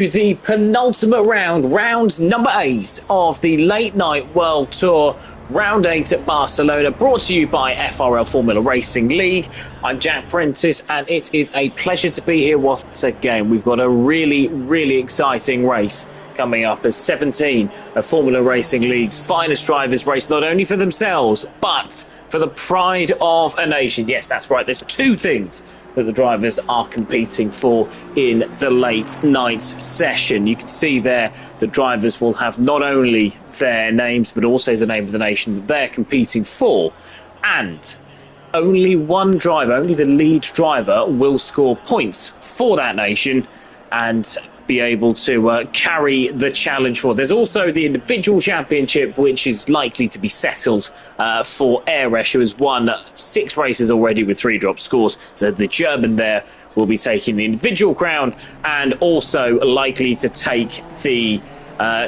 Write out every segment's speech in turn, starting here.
The penultimate round, round number 8 of the late night World Tour, round 8 at Barcelona, brought to you by FRL Formula Racing League. I'm Jack Prentice, and it is a pleasure to be here once again. We've got a really exciting race coming up as 17 of Formula Racing League's finest drivers race not only for themselves, but for the pride of a nation. Yes, that's right, there's two things that the drivers are competing for in the late night session. You can see there the drivers will have not only their names but also the name of the nation that they're competing for, and only one driver, only the lead driver, will score points for that nation and be able to carry the challenge forward. There's also the individual championship, which is likely to be settled for Eresh, who has won 6 races already with 3 drop scores. So the German there will be taking the individual crown and also likely to take the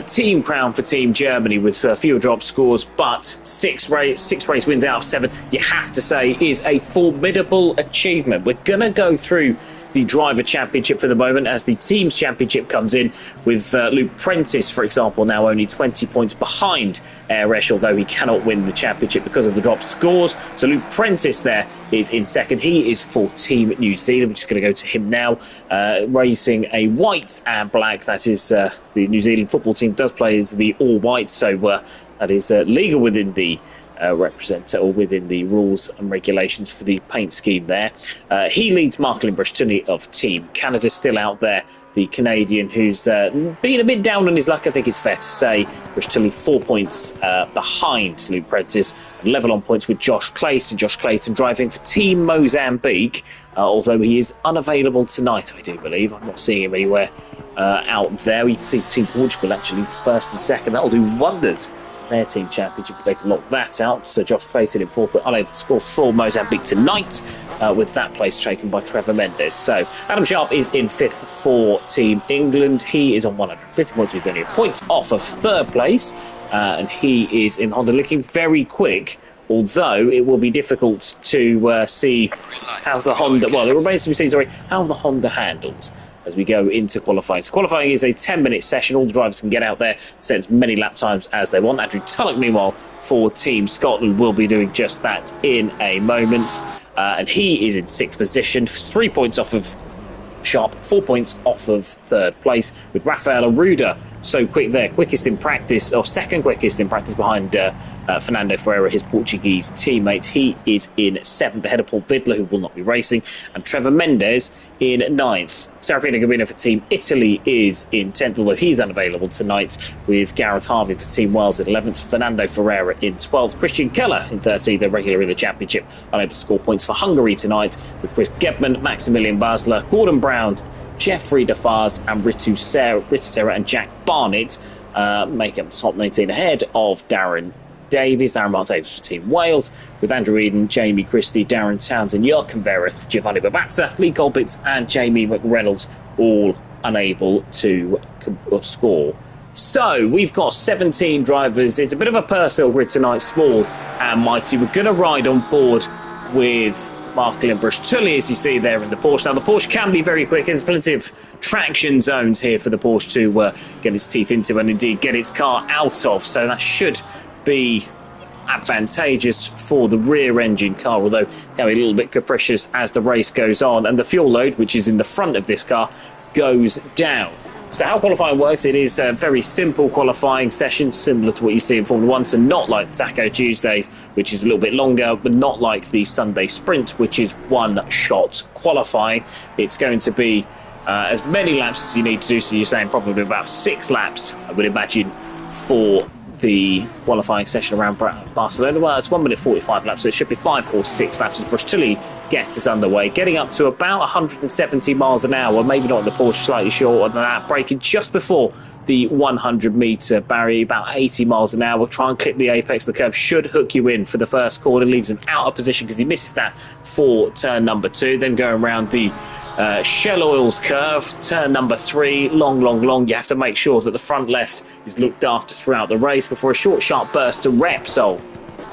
team crown for Team Germany with fewer drop scores, but 6 race wins out of 7, you have to say, is a formidable achievement. We're going to go through the driver championship for the moment as the team's championship comes in with Luke Prentice, for example, now only 20 points behind Eresh, although he cannot win the championship because of the drop scores. So Luke Prentice there is in second. He is for Team New Zealand. We're just going to go to him now, racing a white and black. That is the New Zealand football team does play as the all white, so that is legal within the representative or within the rules and regulations for the paint scheme there. He leads Marcelin Brustulli of Team Canada, still out there, the Canadian who's been a bit down on his luck, I think it's fair to say. Brustulli 4 points behind Luke Prentice, and level on points with Josh Clayton. Josh Clayton driving for Team Mozambique, although he is unavailable tonight, I do believe. I'm not seeing him anywhere out there. You can see Team Portugal actually first and second. That'll do wonders their team championship if they can lock that out. So Josh Clayton in 4th, but unable to score for Mozambique tonight, with that place taken by Trevor Mendes. So Adam Sharp is in 5th for Team England. He is on 150 points. He's only a point off of 3rd place, and he is in Honda, looking very quick, although it will be difficult to see how the Honda, well, it remains to be seen, how the Honda handles as we go into qualifying. So qualifying is a 10-minute session. All the drivers can get out there, set as many lap times as they want. Andrew Tulloch, meanwhile, for Team Scotland, will be doing just that in a moment. And he is in 6th position, 3 points off of Sharp, 4 points off of 3rd place, with Rafael Aruda so quick there, quickest in practice, or second quickest in practice behind Fernando Ferreira, his Portuguese teammate. He is in 7th, ahead of Paul Vidler, who will not be racing, and Trevor Mendes in 9th. Serafino Gabino for Team Italy is in 10th, although he's unavailable tonight, with Gareth Harvey for Team Wales at 11th, Fernando Ferreira in 12th, Christian Keller in 13th, the regular in the championship, unable to score points for Hungary tonight, with Chris Gebman, Maximilian Basler, Gordon Brown, Jeffrey Defarge and Ritu Serra and Jack Barnett make up the top 19, ahead of Darren Mark Davies for Team Wales, with Andrew Eden, Jamie Christie, Darren Townsend, Joachim Vereth, Giovanni Babazza, Lee Colbitz and Jamie McReynolds, all unable to score. So we've got 17 drivers. It's a bit of a personal grid tonight, small and mighty. We're going to ride on board with Marcelin Brustulli, as you see there in the Porsche. Now, the Porsche can be very quick. There's plenty of traction zones here for the Porsche to get its teeth into and indeed get its car out of. So that should be advantageous for the rear engine car, although it can be a little bit capricious as the race goes on. And the fuel load, which is in the front of this car, goes down. So how qualifying works, it is a very simple qualifying session, similar to what you see in Formula 1, so not like the Taco Tuesdays, which is a little bit longer, but not like the Sunday Sprint, which is one-shot qualifying. It's going to be as many laps as you need to do, so you're saying probably about 6 laps, I would imagine, for the qualifying session around Barcelona. Well, it's 1 minute 45 laps, so it should be 5 or 6 laps as Brustulli gets us underway, getting up to about 170 miles an hour, maybe not in the Porsche, slightly shorter than that, braking just before the 100-metre barrier, about 80 miles an hour. Try and clip the apex of the curve, should hook you in for the first corner, leaves him out of position because he misses that for turn number 2, then going around the Shell Oils curve, turn number 3, long. You have to make sure that the front left is looked after throughout the race before a short, sharp burst to Repsol.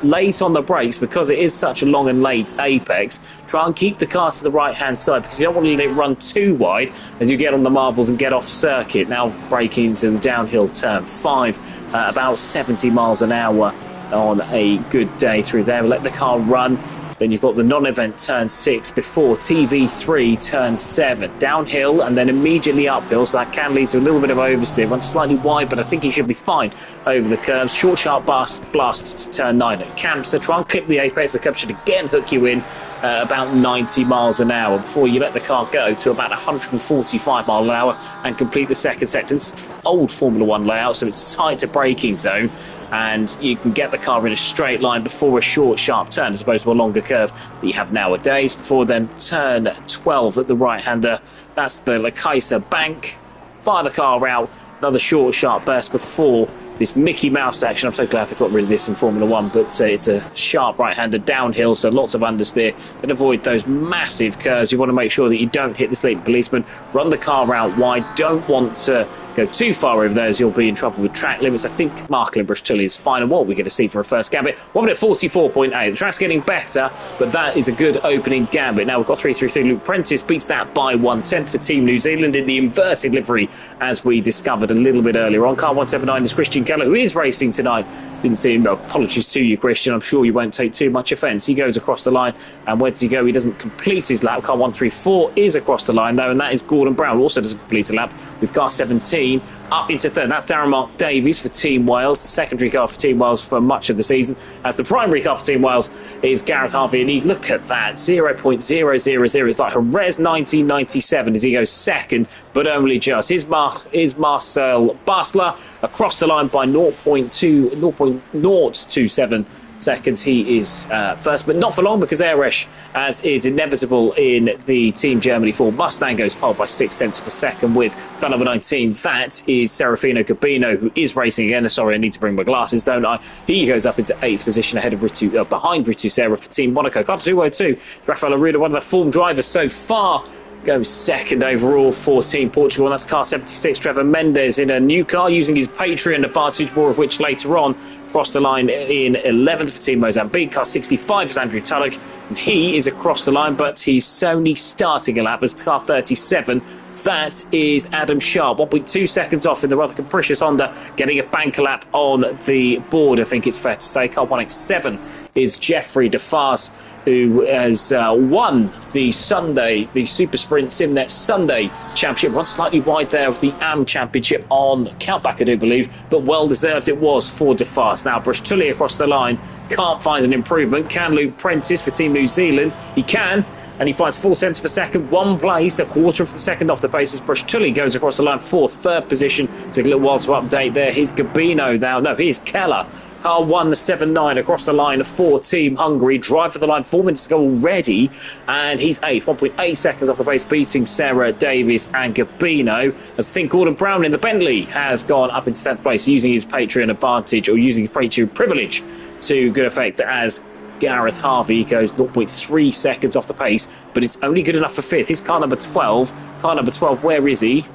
late on the brakes because it is such a long and late apex. Try and keep the car to the right-hand side because you don't want to let it run too wide as you get on the marbles and get off circuit. Now braking into the downhill turn 5, about 70 miles an hour on a good day through there. We'll let the car run. Then you've got the non-event turn 6 before TV3 turn 7. Downhill and then immediately uphill, so that can lead to a little bit of oversteer. Runs slightly wide, but I think he should be fine over the curves. Short, sharp blast to turn 9 at camps. So try and clip the apex. The curve should again hook you in about 90 miles an hour before you let the car go to about 145 miles an hour and complete the second sector. This is old Formula 1 layout, so it's tight to braking zone, and you can get the car in a straight line before a short, sharp turn as opposed to a longer curve that you have nowadays. Before then, turn 12 at the right-hander. That's the La Caixa bank. Fire the car out. Another short, sharp burst before this Mickey Mouse section. I'm so glad they got rid of this in Formula 1, but it's a sharp right-hander downhill, so lots of understeer. And avoid those massive curves. You want to make sure that you don't hit the sleeping policeman. Run the car out wide. Don't want to go too far over there as you'll be in trouble with track limits. I think Marklin Bristol is fine. And what we're going to see for a first gambit, 1 minute 44.8. The track's getting better, but that is a good opening gambit. Now we've got 333. Luke Prentice beats that by 1/10 for Team New Zealand in the inverted livery, as we discovered a little bit earlier on. Car 179 is Christian Keller, who is racing tonight. Didn't see him. Apologies to you, Christian. I'm sure you won't take too much offence. He goes across the line, and where does he go? He doesn't complete his lap. Car 134 is across the line, though, and that is Gordon Brown, who also doesn't complete a lap with car 17 up into third. That's Darren Mark Davies for Team Wales, the secondary car for Team Wales for much of the season, as the primary car for Team Wales is Gareth Harvey. And look at that, 0.000. It's like Jerez 1997 as he goes second, but only just. Here's Marcel Basler across the line by 0.027 seconds. He is first, but not for long, because Eresh, as is inevitable in the Team Germany Ford Mustang, goes pole by 6/10 of a second with car number 19. That is Serafino Gabino, who is racing again. Sorry, I need to bring my glasses, don't I? He goes up into 8th position ahead of behind Ritu Serra for Team Monaco. Car 202, Rafael Arruda, one of the form drivers so far, goes second overall for Team Portugal, and that's car 76, Trevor Mendes, in a new car using his Patreon advantage, more of which later on. Across the line in 11th for Team Mozambique. Car 65 is Andrew Tulloch, and he is across the line, but he's only starting a lap as car 37. That is Adam Sharp, 1.2 seconds off in the rather capricious Honda, getting a banker lap on the board, I think it's fair to say. Car 1X7 is Jeffrey DeFars, who has won the Super Sprint Simnet Sunday Championship. Runs slightly wide there of the AM Championship on Countback, I do believe, but well deserved it was for DeFars. Now Bruce Tully across the line, can't find an improvement. Can Luke Prentice for Team New Zealand? He can, and he finds 4/10 of a second, one place, a quarter of the second off the pace as Bruce Tully goes across the line for third position. Took a little while to update there. Here's Gabino now. No, here's Keller. Car 179 across the line for Team Hungary. Drive for the line, 4 minutes to go already, and he's 8th, 1.8 seconds off the pace, beating Sarah Davies and Gabino. As I think Gordon Brown in the Bentley has gone up into 10th place, using his Patreon advantage, or using his Patreon privilege to good effect, as Gareth Harvey goes 0.3 seconds off the pace, but it's only good enough for 5th. He's car number 12. Car number 12, where is he?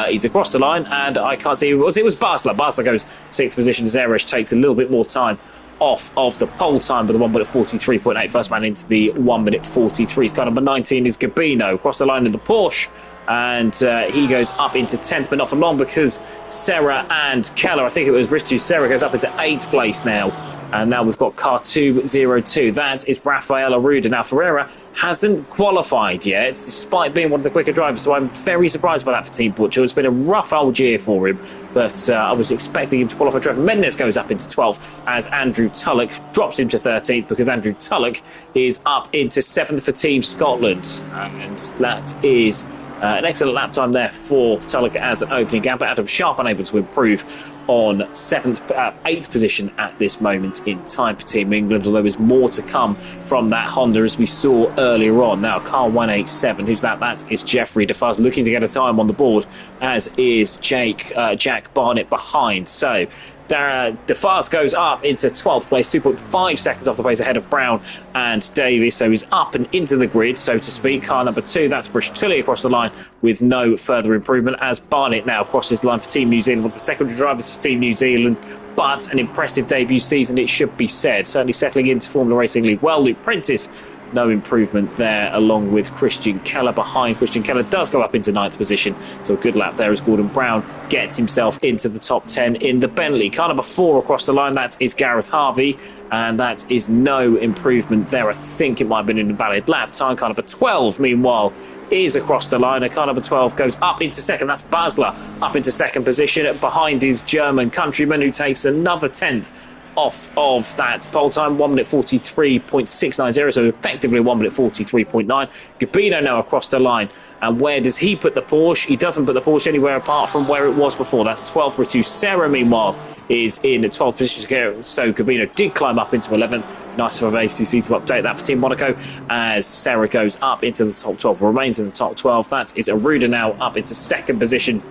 He's across the line, and I can't see who it was. It was Basler. Basler goes 6th position. Zeresh takes a little bit more time off of the pole time, but the 1 minute 43.8. First man into the 1 minute 43. Car number 19 is Gabino across the line in the Porsche, and he goes up into 10th, but not for long, because Serra and Keller, I think it was Ritu Serra, goes up into 8th place now. And now we've got car 202. That is Rafael Arruda. Now, Ferreira hasn't qualified yet, despite being one of the quicker drivers, so I'm very surprised by that for Team Portugal. It's been a rough old year for him, but I was expecting him to qualify. Trevor Mendes goes up into 12th as Andrew Tulloch drops him to 13th, because Andrew Tulloch is up into 7th for Team Scotland. And that is an excellent lap time there for Tulloch as an opening gap, but Adam Sharp unable to improve on 8th position at this moment in time for Team England, although there's more to come from that Honda, as we saw earlier on. Now, car 187, who's that? That is Jeffrey DeFaz, looking to get a time on the board, as is Jack Barnett behind. So DeFast goes up into 12th place, 2.5 seconds off the pace ahead of Brown and Davies. So he's up and into the grid, so to speak. Car number 2, that's Tully across the line with no further improvement, as Barnett now crosses the line for Team New Zealand, with the secondary drivers for Team New Zealand. But an impressive debut season, it should be said. Certainly settling into Formula Racing League well. Luke Prentice, no improvement there, along with Christian Keller behind. Christian Keller does go up into 9th position, so a good lap there as Gordon Brown gets himself into the top 10 in the Bentley. Car number 4 across the line, that is Gareth Harvey, and that is no improvement there. I think it might have been an invalid lap time. Car number 12, meanwhile, is across the line, and car number 12 goes up into second. That's Basler up into second position behind his German countryman, who takes another 10th off of that pole time, 1 minute 43.690, so effectively 1 minute 43.9. Gabino now across the line, and where does he put the Porsche? He doesn't put the Porsche anywhere apart from where it was before. That's 12th. Ritu Serra, meanwhile, is in 12th position, so Gabino did climb up into 11th. Nice for ACC to update that for Team Monaco, as Serra goes up into the top 12, remains in the top 12. That is Aruda now up into second position,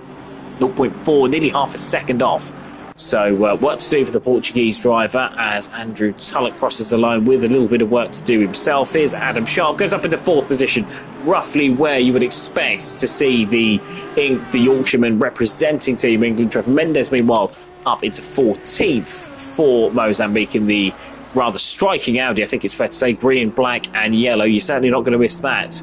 0.4, nearly half a second off. So work to do for the Portuguese driver, as Andrew Tulloch crosses the line with a little bit of work to do himself. Here's Adam Sharp, goes up into 4th position, roughly where you would expect to see the Yorkshireman representing Team England. Trevor Mendes, meanwhile, up into 14th for Mozambique in the rather striking Audi. I think it's fair to say green, black and yellow. You're certainly not going to miss that,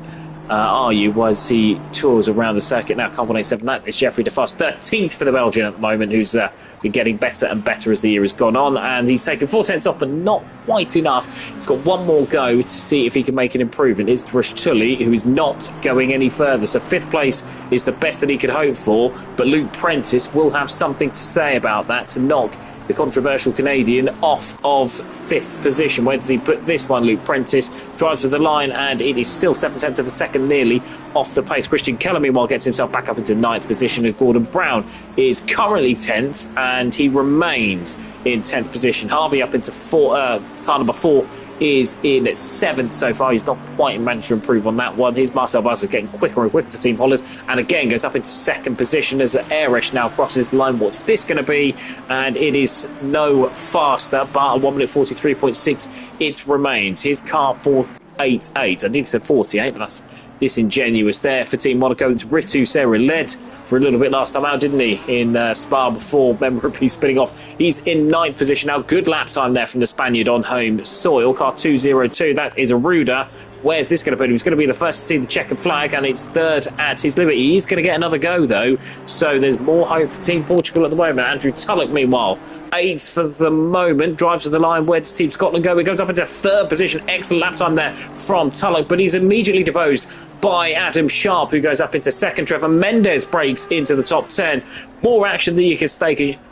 are you? Was he tours around the circuit now? Can't 187. That is Jeffrey DeFast, 13th for the Belgian at the moment, who's been getting better and better as the year has gone on, and he's taken 4 tenths off, but not quite enough. He's got one more go to see if he can make an improvement. It's Tully, who is not going any further, so 5th place is the best that he could hope for, but Luke Prentice will have something to say about that to knock the controversial Canadian off of 5th position. Where does he put this one? Luke Prentice drives for the line, and it is still 7 tenths of a second nearly off the pace. Christian Keller, meanwhile, gets himself back up into 9th position, and Gordon Brown is currently 10th, and he remains in 10th position. Harvey up into car number 4 is in 7th so far. He's not quite managed to improve on that one. Here's Marcel Buzzer getting quicker and quicker for Team Holland, and again goes up into 2nd position as Eresh now crosses the line. What's this going to be? And it is no faster, but 1 minute 43.6 it remains. His car 488. I think it's a 48, but that's disingenuous there for Team Monaco. It's Ritu Serra, led for a little bit last time out, didn't he, in Spa before memorably spinning off. He's in 9th position now. Good lap time there from the Spaniard on home soil. Car 202, that is Aruda. Where's this going to put him? He's going to be the first to see the checkered flag, and it's 3rd at his liberty. He's going to get another go, though, so there's more hope for Team Portugal at the moment. Andrew Tulloch, meanwhile, 8th for the moment, drives to the line. Where does Team Scotland go? He goes up into 3rd position. Excellent lap time there from Tulloch, but he's immediately deposed by Adam Sharp, who goes up into 2nd. Trevor Mendes breaks into the top 10. More action than you can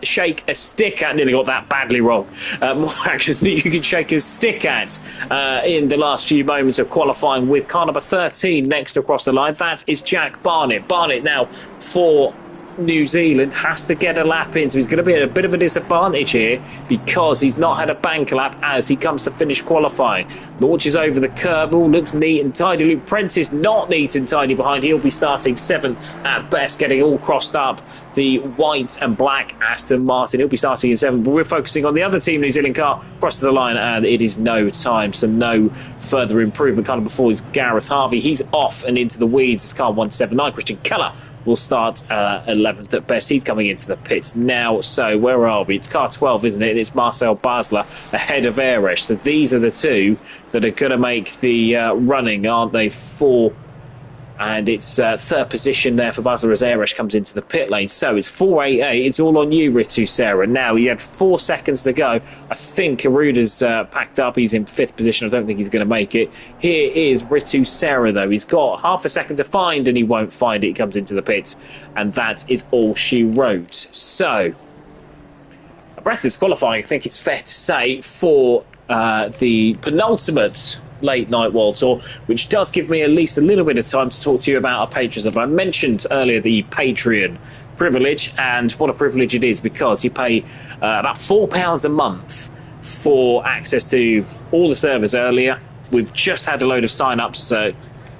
shake a stick at. Nearly got that badly wrong. More action than you can shake a stick at in the last few moments of qualifying, with car number 13 next across the line. That is Jack Barnett. Barnett now for New Zealand has to get a lap in, so he's going to be at a bit of a disadvantage here because he's not had a bank lap as he comes to finish qualifying. Launches over the curb, all looks neat and tidy. Luke Prentice not neat and tidy behind. He'll be starting 7th at best, getting all crossed up. The white and black Aston Martin, he'll be starting in 7th, but we're focusing on the other Team New Zealand car. Crosses the line, and it is no time, so no further improvement. Kind of before is Gareth Harvey. He's off and into the weeds. It's car 179. Christian Keller will start 11th at best. He's coming into the pits now. So where are we? It's car 12, isn't it? And it's Marcel Basler ahead of Eresh. So these are the two that are going to make the running, aren't they? And it's 3rd position there for Basler as Eresh comes into the pit lane. So it's 488. It's all on you, Ritu Serra. Now, he had 4 seconds to go. I think Aruda's packed up. He's in 5th position. I don't think he's going to make it. Here is Ritu Serra, though. He's got half a second to find, and he won't find it. He comes into the pits, and that is all she wrote. So, a breathless qualifying, I think it's fair to say, for the penultimate late night World Tour, which does give me at least a little bit of time to talk to you about our patrons. I mentioned earlier the Patreon privilege, and what a privilege it is, because you pay about £4 a month for access to all the servers earlier. We've just had a load of sign-ups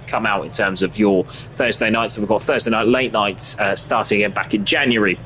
come out in terms of your Thursday nights, so we've got Thursday night late nights starting again back in January.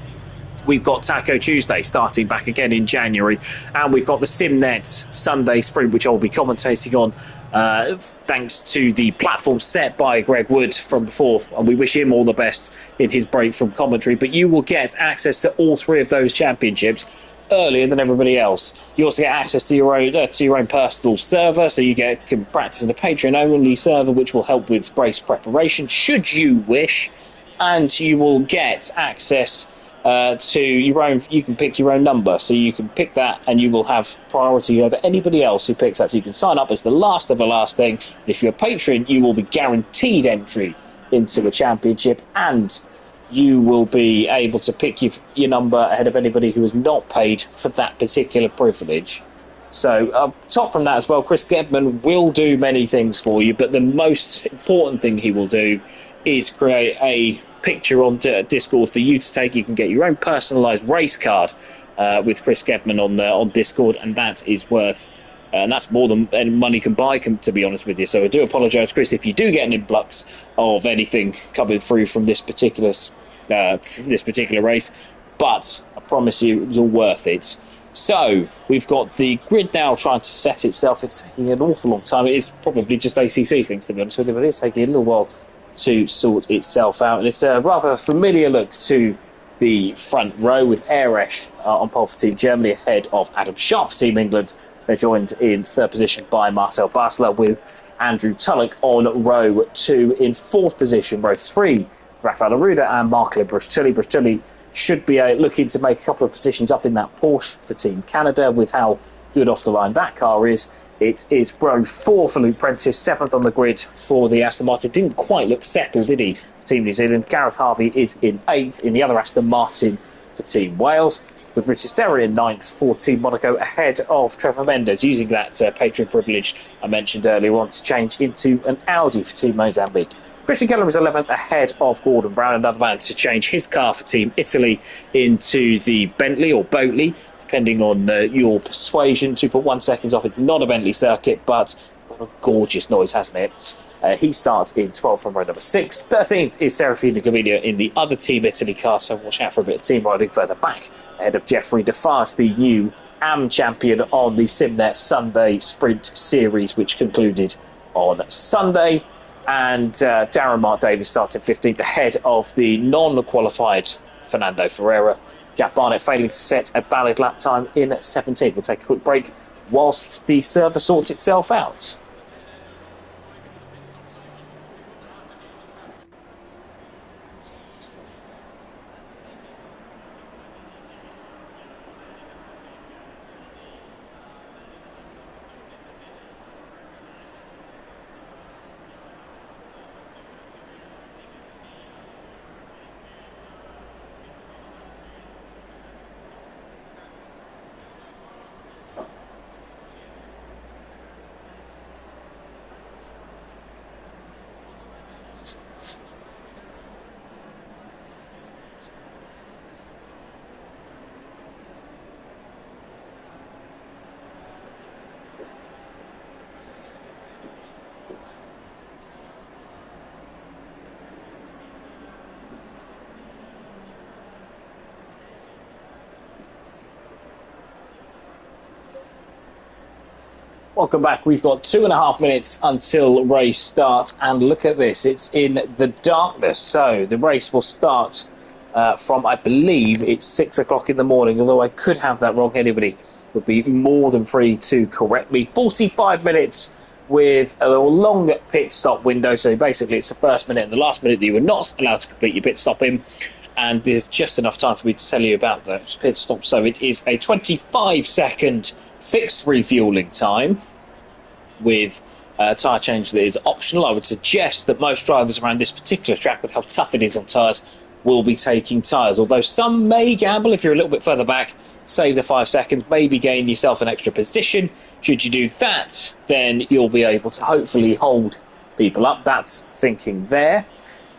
We've got Taco Tuesday starting back again in January, and we've got the SimNet Sunday Sprint, which I'll be commentating on, thanks to the platform set by Greg Wood from before, and we wish him all the best in his break from commentary. But you will get access to all three of those championships earlier than everybody else. You also get access to your own personal server, so you can practice in a Patreon-only server, which will help with race preparation, should you wish, and you will get access to your own. You can pick your own number, so you can pick that and you will have priority over anybody else who picks that. So you can sign up as the last of the last thing, and if you're a patron, you will be guaranteed entry into a championship, and you will be able to pick your number ahead of anybody who has not paid for that particular privilege. So top from that as well, Chris Gedman will do many things for you, but the most important thing he will do is create a picture on Discord for you to take. You can get your own personalised race card with Chris Gedman on Discord, and that is worth, and that's more than any money can buy, to be honest with you. So I do apologise, Chris, if you do get an influx of anything coming through from this particular race, but I promise you it was all worth it. So we've got the grid now trying to set itself. It's taking an awful long time. It is probably just ACC things, to be honest with you, but it's taking a little while to sort itself out, and it's a rather familiar look to the front row with Eresh on pole for Team Germany ahead of Adam Sharp for Team England. They're joined in third position by Marcel Basler, with Andrew Tulloch on row 2. In fourth position, row 3, Rafael Aruda and Marco Brustulli. Brustulli should be looking to make a couple of positions up in that Porsche for Team Canada, with how good off the line that car is. It is row 4 for Luke Prentice, 7th on the grid for the Aston Martin. Didn't quite look settled, did he, for Team New Zealand? Gareth Harvey is in 8th in the other Aston Martin for Team Wales, with Richard Serra in 9th for Team Monaco, ahead of Trevor Mendes, using that Patreon privilege I mentioned earlier on to change into an Audi for Team Mozambique. Christian Keller is 11th, ahead of Gordon Brown, another man to change his car for Team Italy into the Bentley or Boatley, depending on your persuasion. 2.1 seconds off. It's not a Bentley circuit, but it's got a gorgeous noise, hasn't it? He starts in 12th from row number 6. 13th is Serafino Gavinia in the other Team Italy car, so watch out for a bit of team riding further back, ahead of Jeffrey DeFast, the new AM champion on the SimNet Sunday Sprint Series, which concluded on Sunday. And Darren Mark Davis starts in 15th, ahead of the non-qualified Fernando Ferreira. Jack Barnett failing to set a valid lap time in 17th. We'll take a quick break whilst the server sorts itself out. Welcome back. We've got 2.5 minutes until race start, and look at this. It's in the darkness, so the race will start from, I believe, it's 6 o'clock in the morning, although I could have that wrong. Anybody would be more than free to correct me. 45 minutes with a long pit stop window, so basically it's the first minute and the last minute that you were not allowed to complete your pit stop in, and there's just enough time for me to tell you about the pit stop. So it is a 25-second fixed refueling time with a tyre change that is optional. I would suggest that most drivers around this particular track, with how tough it is on tyres, will be taking tyres, although some may gamble if you're a little bit further back, save the 5 seconds, maybe gain yourself an extra position. Should you do that, then you'll be able to hopefully hold people up. That's thinking there.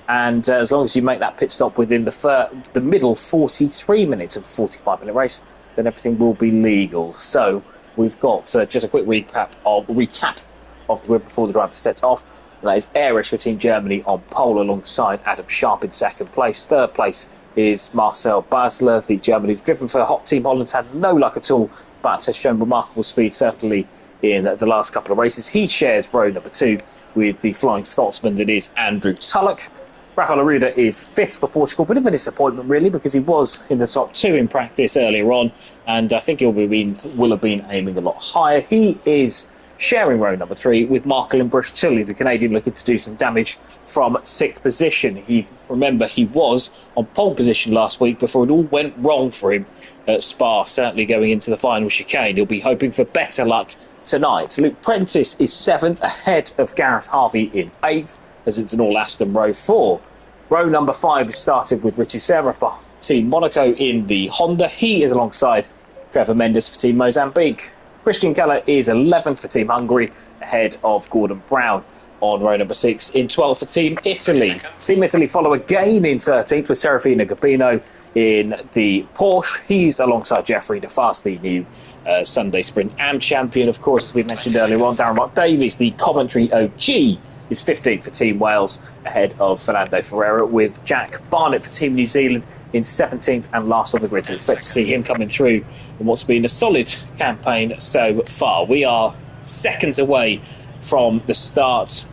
And as long as you make that pit stop within the middle 43 minutes of a 45-minute race, then everything will be legal. So we've got just a quick recap of the grid before the driver sets off. That is Eresh for Team Germany on pole, alongside Adam Sharp in second place. Third place is Marcel Basler, the German who's driven for Hot Team Holland, had no luck at all, but has shown remarkable speed, certainly in the last couple of races. He shares row number 2 with the Flying Scotsman that is Andrew Tulloch. Rafael Arruda is 5th for Portugal. Bit of a disappointment, really, because he was in the top 2 in practice earlier on, and I think will have been aiming a lot higher. He is sharing row number 3 with Marcelin Brustilli, the Canadian looking to do some damage from 6th position. Remember, he was on pole position last week before it all went wrong for him at Spa, certainly going into the final chicane. He'll be hoping for better luck tonight. Luke Prentice is 7th, ahead of Gareth Harvey in 8th, as it's an all-Aston row 4. Row number 5 started with Ritu Serra for Team Monaco in the Honda. He is alongside Trevor Mendes for Team Mozambique. Christian Keller is 11th for Team Hungary, ahead of Gordon Brown on row number 6. In 12th for Team Italy. Team Italy follow again in 13th with Serafino Gabino in the Porsche. He's alongside Jeffrey DeFast, the new Sunday Sprint Am champion. Of course, as we mentioned earlier on, Darren Mark Davies, the commentary OG, is 15th for Team Wales, ahead of Fernando Ferreira, with Jack Barnett for Team New Zealand in 17th and last on the grid. So expect to see him coming through in what's been a solid campaign so far. We are seconds away from the start.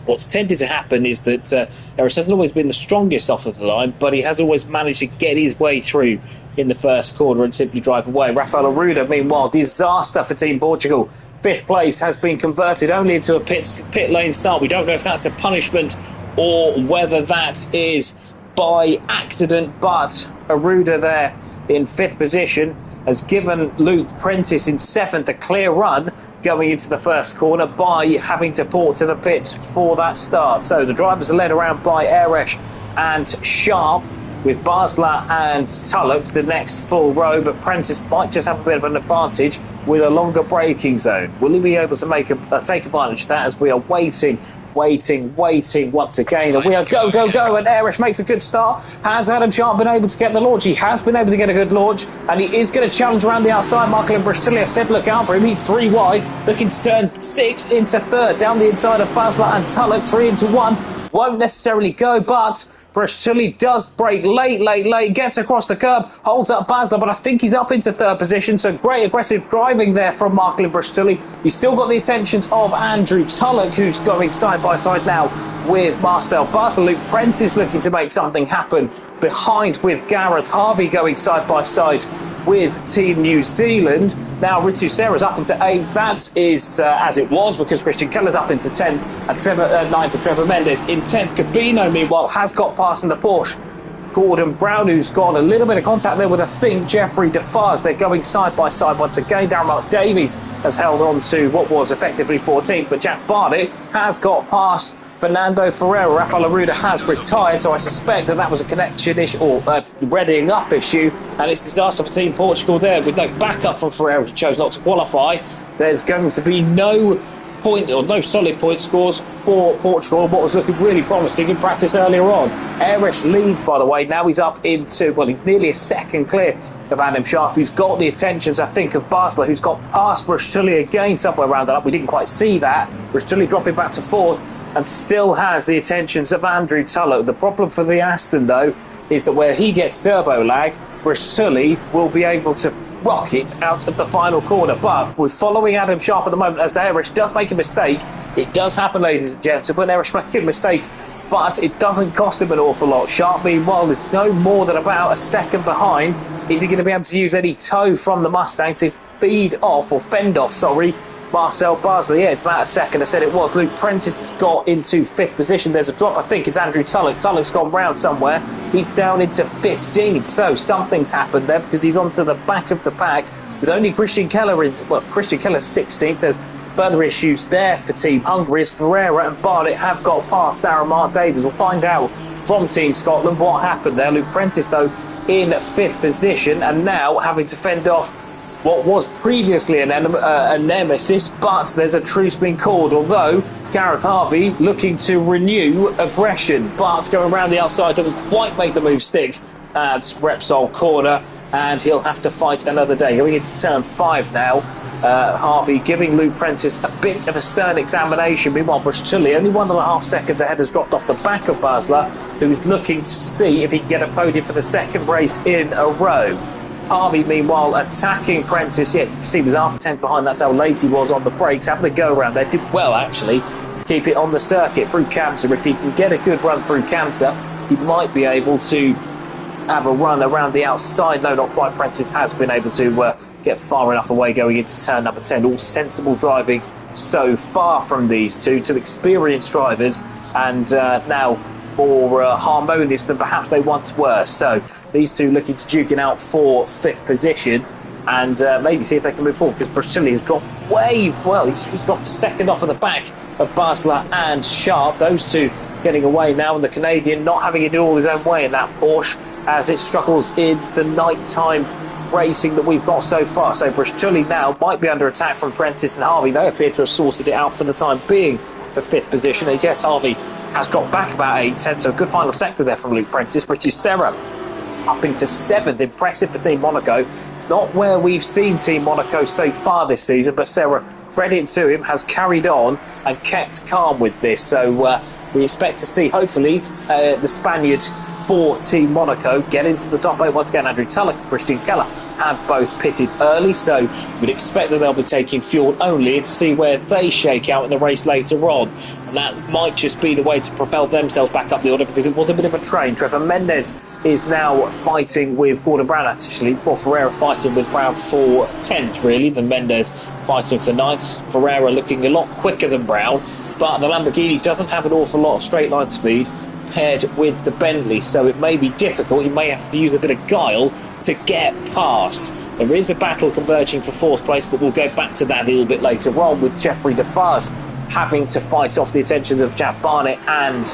What's tended to happen is that Eris hasn't always been the strongest off of the line, but he has always managed to get his way through in the first corner and simply drive away. Rafael Arruda, meanwhile, disaster for Team Portugal. 5th place has been converted only into a pit lane start. We don't know if that's a punishment or whether that is by accident, but Arruda there in 5th position has given Luke Prentice in 7th a clear run going into the first corner by having to port to the pits for that start. So the drivers are led around by Eresh and Sharp, with Basler and Tulloch the next full row, but Prentice might just have a bit of an advantage with a longer braking zone. Will he be able to take advantage of that as we are waiting once again? And we are go, and Eresh makes a good start. Has Adam Sharp been able to get the launch? He has been able to get a good launch, and he is going to challenge around the outside. Marcelin Brustilli, I said look out for him. He's 3 wide, looking to turn 6 into 3rd, down the inside of Basler and Tulloch, 3 into 1. Won't necessarily go, but Brustilli does brake late, gets across the curb, holds up Basler, but I think he's up into 3rd position, so great aggressive driving there from Marcelin Brustilli. He's still got the attentions of Andrew Tulloch, who's going side by side now with Marcel Basler. Luke Prentice looking to make something happen behind, with Gareth Harvey going side by side with Team New Zealand. Now Ritu Serra's up into 8th. That is as it was, because Christian Keller's up into 10th and 9th to Trevor Mendes in 10th. Gabino, meanwhile, has got past in the Porsche Gordon Brown, who's got a little bit of contact there with, I think, Jeffrey DeFaz. They're going side by side once again. Darren Mark Davies has held on to what was effectively 14th, but Jack Barnett has got past Fernando Ferreira. Rafael Arruda has retired, so I suspect that was a connection issue or readying up issue, and it's disaster for Team Portugal there with no backup from Ferreira, who chose not to qualify. There's going to be no solid point scores for Portugal, what was looking really promising in practice earlier on. Eresh leads, by the way. Now he's up into, he's nearly a second clear of Adam Sharp, who's got the attentions, I think, of Basler, who's got past Brustilli again somewhere around that up. We didn't quite see that. Brustilli dropping back to 4th and still has the attentions of Andrew Tulloch. The problem for the Aston, though, is that where he gets turbo lag, Brustilli will be able to rocket out of the final corner. But we're following Adam Sharp at the moment as Eresh does make a mistake. It does happen, ladies and gentlemen. Eresh making a mistake, but it doesn't cost him an awful lot. Sharp, meanwhile, is no more than about a second behind. Is he going to be able to use any tow from the Mustang to fend off Marcel Basler? Yeah, it's about a second. I said it was. Luke Prentice has got into 5th position. There's a drop. I think it's Andrew Tulloch. Tulloch's gone round somewhere. He's down into 15th. So something's happened there, because he's onto the back of the pack with only Christian Keller in. Well, Christian Keller's 16th. So further issues there for Team Hungary as Ferreira and Barnett have got past Darren Mark Davies. We'll find out from Team Scotland what happened there. Luke Prentice, though, in 5th position, and now having to fend off what was previously a nemesis, but there's a truce being called, although Gareth Harvey looking to renew aggression, but going around the outside doesn't quite make the move stick at Repsol corner, and he'll have to fight another day. Going into turn 5 now, Harvey giving Luke Prentice a bit of a stern examination. Meanwhile, Brustulli, only 1.5 seconds ahead, has dropped off the back of Basler, who is looking to see if he can get a podium for the second race in a row. Harvey, meanwhile, attacking Prentice. Yeah, you can see he was half a tenth behind. That's how late he was on the brakes. Having a go around there. Did well, actually, to keep it on the circuit through Canter. If he can get a good run through Canter, he might be able to have a run around the outside. No, not quite. Prentice has been able to get far enough away going into turn number 10. All sensible driving so far from these two experienced drivers, and now more harmonious than perhaps they once were. So these two looking to duke it out for 5th position, and maybe see if they can move forward, because Brustulli has dropped he's dropped a second off of the back of Basler and Sharp. Those two getting away now, and the Canadian not having it all his own way in that Porsche as it struggles in the nighttime racing that we've got so far. So Brustulli now might be under attack from Prentice and Harvey. They appear to have sorted it out for the time being for 5th position. And yes, Harvey has dropped back about 8/10, so a good final sector there from Luke Prentice. British Serra up into 7th. Impressive for Team Monaco. It's not where we've seen Team Monaco so far this season, but Serra, credit to him, has carried on and kept calm with this. So we expect to see, hopefully, the Spaniard for Team Monaco get into the top 8 once again. Andrew Tulloch and Christian Keller have both pitted early, so we'd expect that they'll be taking fuel only and see where they shake out in the race later on. And that might just be the way to propel themselves back up the order, because it was a bit of a train. Trevor Mendes is now fighting with Gordon Brown, actually. Well, Ferreira fighting with Brown for 10th, really, than Mendes fighting for 9th. Ferreira looking a lot quicker than Brown, but the Lamborghini doesn't have an awful lot of straight line speed paired with the Bentley, so it may be difficult. You may have to use a bit of guile to get past. There is a battle converging for 4th place, but we'll go back to that a little bit later on, with Jeffrey Defarge having to fight off the attention of Jack Barnett and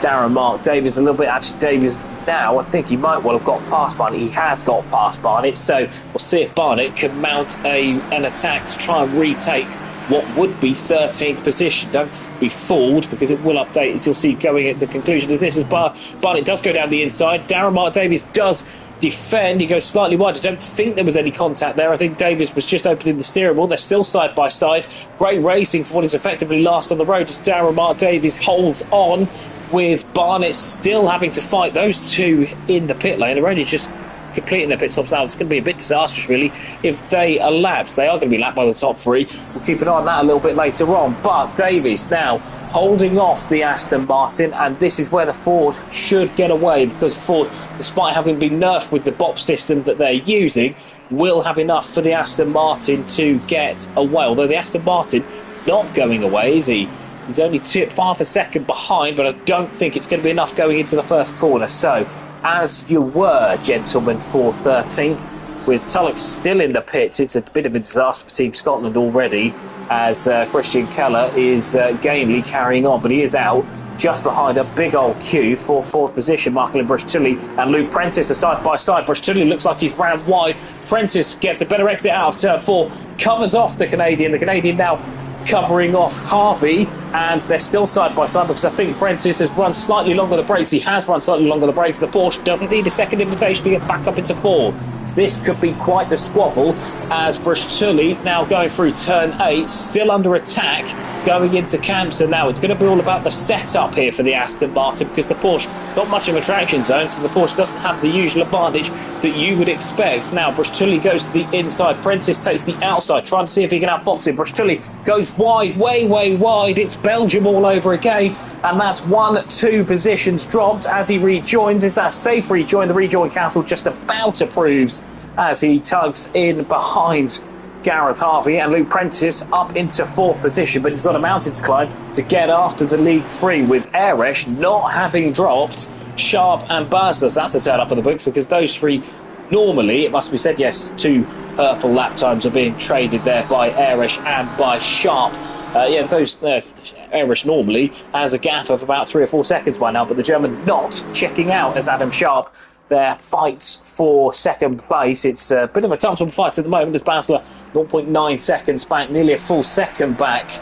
Darren Mark Davies a little bit. Actually, Davies now, I think he might well have got past Barnett. He has got past Barnett, so we'll see if Barnett can mount an attack to try and retake what would be 13th position. Don't be fooled, because it will update, as you'll see going at the conclusion as this, as Barnett does go down the inside. Darren Mark Davies does defend. He goes slightly wide. I don't think there was any contact there. I think Davies was just opening the steering wheel. They're still side by side. Great racing for what is effectively last on the road, as Darren Mark Davies holds on, with Barnett still having to fight those two in the pit lane. They're only just completing their pit stops now. It's going to be a bit disastrous, really, if they are lapped. They are going to be lapped by the top 3. We'll keep an eye on that a little bit later on. But Davies now holding off the Aston Martin, and this is where the Ford should get away, because Ford, despite having been nerfed with the BOP system that they're using, will have enough for the Aston Martin to get away. Although the Aston Martin not going away, is he? He's only half a second behind, but I don't think it's going to be enough going into the first corner. So, as you were, gentlemen, for 13th, with Tulloch still in the pits. It's a bit of a disaster for Team Scotland already, as Christian Keller is gamely carrying on, but he is out just behind a big old queue for 4th position. Marklin Brustulli and Luke Prentice are side by side. Brustulli looks like he's ran wide. Prentice gets a better exit out of turn 4, covers off the Canadian. The Canadian now covering off Harvey, and they're still side by side, because I think Prentice has run slightly longer the brakes. He has run slightly longer the brakes. The Porsche doesn't need a second invitation to get back up into 4th. This could be quite the squabble, as Brustulli now going through turn 8, still under attack, going into Canter now. It's going to be all about the setup here for the Aston Martin, because the Porsche not much of a traction zone, so the Porsche doesn't have the usual advantage that you would expect. Now Brustulli goes to the inside, Prentice takes the outside, trying to see if he can outfox him. Brustulli goes wide, way wide. It's Belgium all over again, and that's 1-2 positions dropped as he rejoins. Is that safe rejoin? The rejoin count just about approves as he tugs in behind Gareth Harvey, and Luke Prentice up into 4th position, but he's got a mountain to climb to get after the League 3, with Eresh not having dropped Sharp and Basler. So that's a turn up for the books, because those 3 normally, it must be said, yes, 2 purple lap times are being traded there by Eresh and by Sharp. Those Eresh normally has a gap of about 3 or 4 seconds by now, but the German not checking out as Adam Sharp there fights for 2nd place. It's a bit of a comfortable fight at the moment, as Basler 0.9 seconds back, nearly a full second back.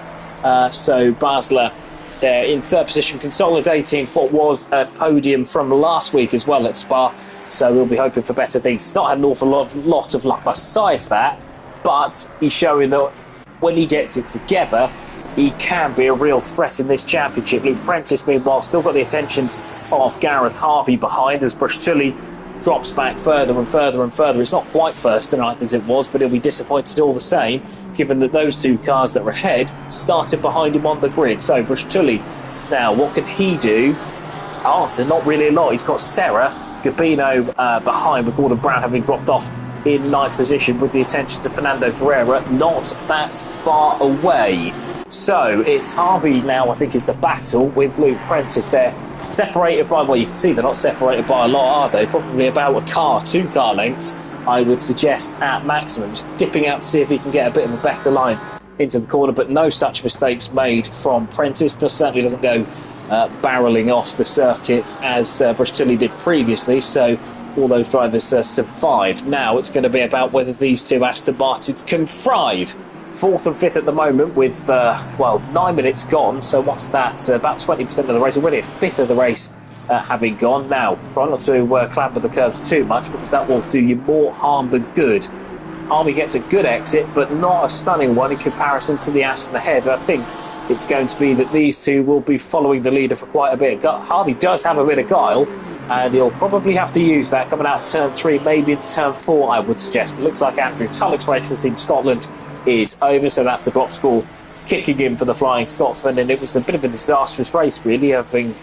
So Basler there in 3rd position, consolidating what was a podium from last week as well at Spa. So we'll be hoping for better things. He's not had an awful lot of luck besides that. but he's showing that when he gets it together, he can be a real threat in this championship. Luke Prentice, meanwhile, still got the attentions of Gareth Harvey behind as Bruce drops back further and further and further. It's not quite first tonight as it was, but he'll be disappointed all the same, given that those two cars that were ahead started behind him on the grid. So Bruce now, what can he do? Answer, not really a lot. He's got Serra, Gabino behind, with Gordon Brown having dropped off in ninth position with the attention to Fernando Ferreira, not that far away. So it's Harvey now, I think, is the battle with Luke Prentice. They're separated by, well, you can see they're not separated by a lot, are they? Probably about a car, 2 car lengths, I would suggest, at maximum. Just dipping out to see if he can get a bit of a better line into the corner, but no such mistakes made from Prentice. Certainly doesn't go barrelling off the circuit as Bruce did previously, so all those drivers survived. Now it's going to be about whether these two Aston Martins can thrive. 4th and 5th at the moment with, 9 minutes gone, so what's that? About 20% of the race, already a fifth of the race having gone. Now, try not to clamber the curves too much, because that will do you more harm than good. Harvey gets a good exit, but not a stunning one in comparison to the Aston ahead. I think it's going to be that these two will be following the leader for quite a bit. Harvey does have a bit of guile, and he'll probably have to use that coming out of turn 3, maybe into turn 4, I would suggest. It looks like Andrew Tulloch's race for Team Scotland is over, so that's the drop score kicking in for the Flying Scotsman, and it was a bit of a disastrous race, really, having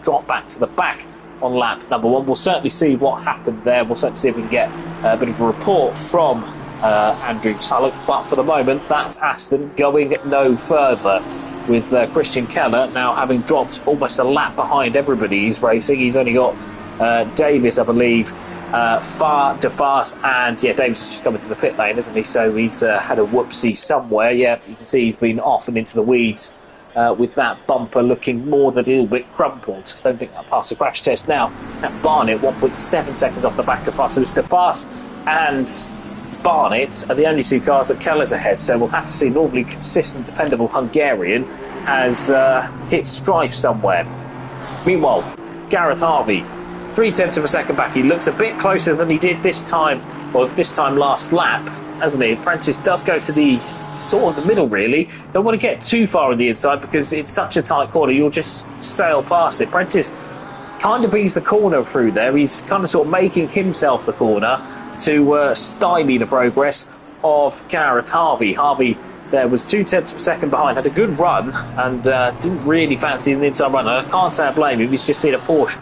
dropped back to the back on lap number 1. We'll certainly see what happened there. We'll certainly see if we can get a bit of a report from Andrew Tulloch, but for the moment, that's Aston going no further, with Christian Keller now having dropped almost a lap behind everybody he's racing. He's only got Davis, I believe, DeFast, and Davis is just coming to the pit lane, isn't he? So he's had a whoopsie somewhere. Yeah, you can see he's been off and into the weeds with that bumper looking more than a little bit crumpled. Just don't think that passed the crash test. Now, at Barnett, 1.7 seconds off the back of Fast. So it's DeFast and Barnett are the only 2 cars that Keller's ahead, so we'll have to see normally consistent, dependable Hungarian has hit strife somewhere. Meanwhile, Gareth Harvey, 0.3 of a second back. He looks a bit closer than he did this time last lap, hasn't he? Prentice does go to the sort of the middle, really. Don't want to get too far on the inside because it's such a tight corner, you'll just sail past it. Prentice kind of beats the corner through there. He's kind of sort of making himself the corner to stymie the progress of Gareth Harvey. Harvey there was 0.2 of a second behind, had a good run, and didn't really fancy an inside run. I can't say I blame him. He's just seen a Porsche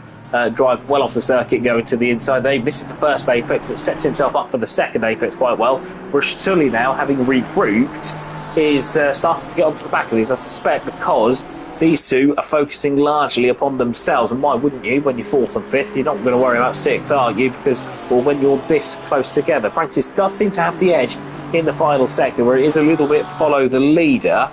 drive well off the circuit going to the inside. They missed the first apex, but sets himself up for the second apex quite well. Bruce now, having regrouped, is starting to get onto the back of these, I suspect, because these two are focusing largely upon themselves. And why wouldn't you? When you're 4th and 5th, you're not going to worry about 6th, are you? Because, well, when you're this close together, Prentice does seem to have the edge in the final sector, where it is a little bit follow the leader,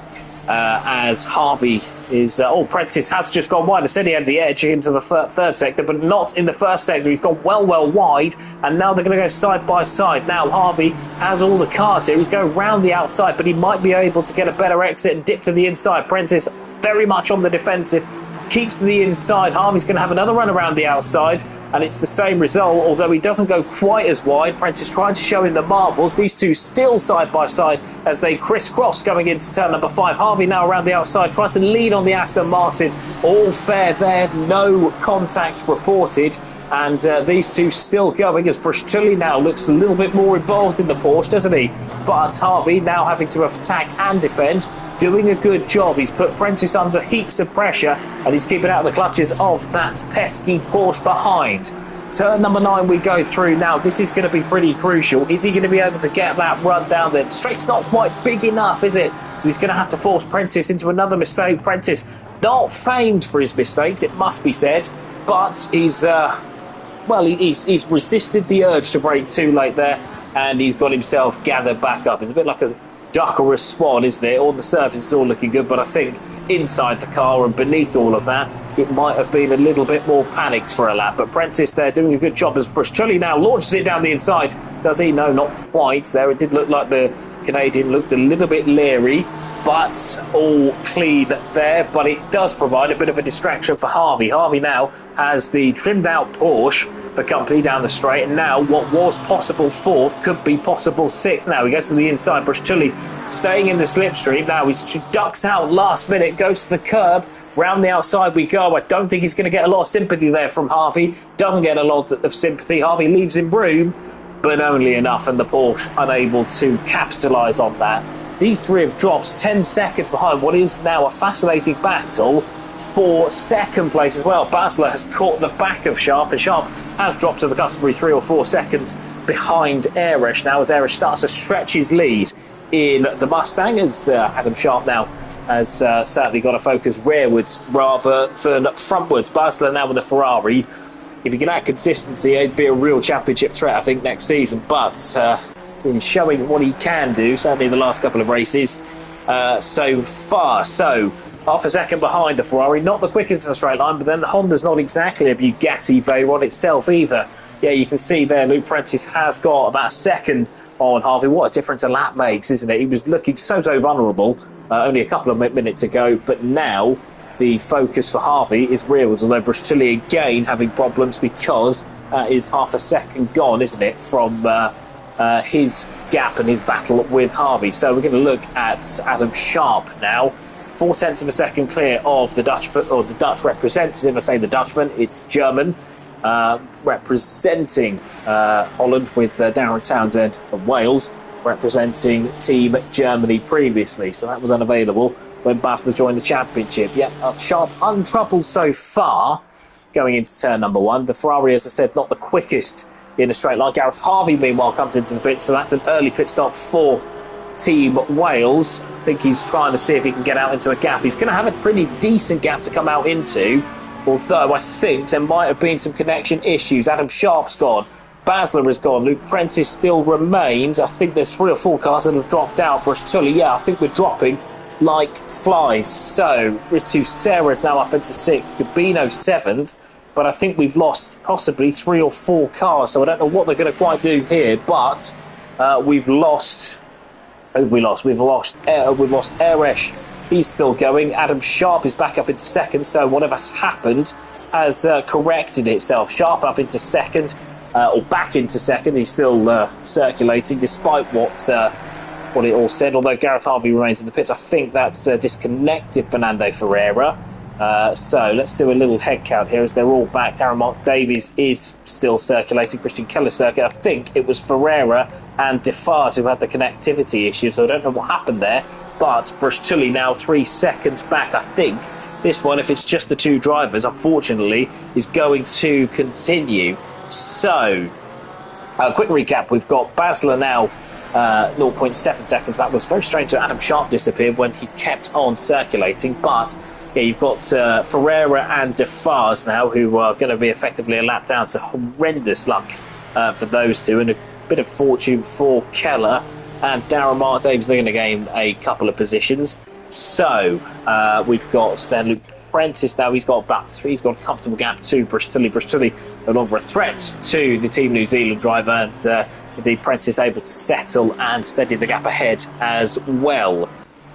as Harvey is... Prentice has just gone wide. I said he had the edge into the third sector, but not in the first sector. He's gone well wide, and now they're going to go side by side. Now Harvey has all the cards here. He's going round the outside, but he might be able to get a better exit and dip to the inside. Prentice very much on the defensive, keeps to the inside. Harvey's going to have another run around the outside, and it's the same result, although he doesn't go quite as wide. Prentice trying to show him the marbles. These two still side by side as they crisscross going into turn number 5. Harvey now around the outside, tries to lead on the Aston Martin. All fair there, no contact reported. And these two still going as Bruce now looks a little bit more involved in the Porsche, doesn't he? But Harvey now having to attack and defend, doing a good job. He's put Prentice under heaps of pressure, and he's keeping out of the clutches of that pesky Porsche behind. Turn number 9 we go through now. This is going to be pretty crucial. Is he going to be able to get that run down there? The straight's not quite big enough, is it? So he's going to have to force Prentice into another mistake. Prentice not famed for his mistakes, it must be said, but he's he's resisted the urge to brake too late there, and he's got himself gathered back up. It's a bit like a duck or a swan, isn't it? On the surface it's all looking good, but I think inside the car and beneath all of that, it might have been a little bit more panicked for a lap. But Prentice there doing a good job as Bruce now launches it down the inside. Does he? No, not quite there. It did look like the Canadian looked a little bit leery, but all clean there. But it does provide a bit of a distraction for Harvey. Harvey now has the trimmed out Porsche for company down the straight, and now what was possible fourth could be possible sixth. Now he gets to the inside. Bruschulli staying in the slipstream. Now he ducks out last minute, goes to the curb. Round the outside we go. I don't think he's going to get a lot of sympathy there from Harvey. Doesn't get a lot of sympathy. Harvey leaves him room, but only enough, and the Porsche unable to capitalise on that. These three have dropped 10 seconds behind what is now a fascinating battle for second place as well. Basler has caught the back of Sharp, and Sharp has dropped to the customary 3 or 4 seconds behind Eresh now, as Eresh starts to stretch his lead in the Mustang, as Adam Sharp now has certainly got to focus rearwards rather than frontwards. Basler now with the Ferrari. If he can add consistency, he'd be a real championship threat, I think, next season. But in showing what he can do, certainly the last couple of races so far. So half a second behind the Ferrari, not the quickest in the straight line, but then the Honda's not exactly a Bugatti Veyron itself either. Yeah, you can see there Luke Prentice has got about a second on Harvey. What a difference a lap makes, isn't it? He was looking so vulnerable only a couple of minutes ago, but now the focus for Harvey is rearwards, although Bruschulli again having problems because is half a second gone, isn't it, from his gap and his battle with Harvey. So we're going to look at Adam Sharp now. 0.4 of a second clear of the Dutch representative. I say the Dutchman, it's German, representing Holland, with Darren Townsend of Wales representing Team Germany previously. So that was unavailable when Basler joined the championship. Yeah, Sharp untroubled so far going into turn number 1. The Ferrari, as I said, not the quickest in a straight line. Gareth Harvey, meanwhile, comes into the pit, so that's an early pit stop for Team Wales. I think he's trying to see if he can get out into a gap. He's going to have a pretty decent gap to come out into, although I think there might have been some connection issues. Adam Sharp's gone. Basler is gone. Luke Prentice still remains. I think there's 3 or 4 cars that have dropped out. Bruschulli, yeah, I think we're dropping like flies. So Ritu Serra is now up into 6th. Gabino 7th. But I think we've lost possibly 3 or 4 cars. So I don't know what they're going to quite do here. But we've lost... Who have we lost? We've lost Eresh. He's still going. Adam Sharp is back up into 2nd. So whatever's happened has corrected itself. Sharp up into 2nd. Or back into 2nd. He's still circulating despite what it all said. Although Gareth Harvey remains in the pits, I think that's disconnected Fernando Ferreira. So let's do a little head count here as they're all back. Darren Mark Davies is still circulating. Christian Keller circuit. I think it was Ferreira and Defarge who had the connectivity issue, so I don't know what happened there. But Bruschulli now 3 seconds back. I think this one, if it's just the 2 drivers, unfortunately, is going to continue. So, quick recap. We've got Basler now 0.7 seconds back. It was very strange that Adam Sharp disappeared when he kept on circulating. But, yeah, you've got Ferreira and Defarge now, who are going to be effectively a lap down. So horrendous luck for those two, and a bit of fortune for Keller. And Darren Mark Davies, they're going to gain a couple of positions. So, we've got then Luke Prentice now. He's got about 3. He's got a comfortable gap to Bruschulli. Bruschulli no longer a threat to the Team New Zealand driver, and indeed Prentice able to settle and steady the gap ahead as well.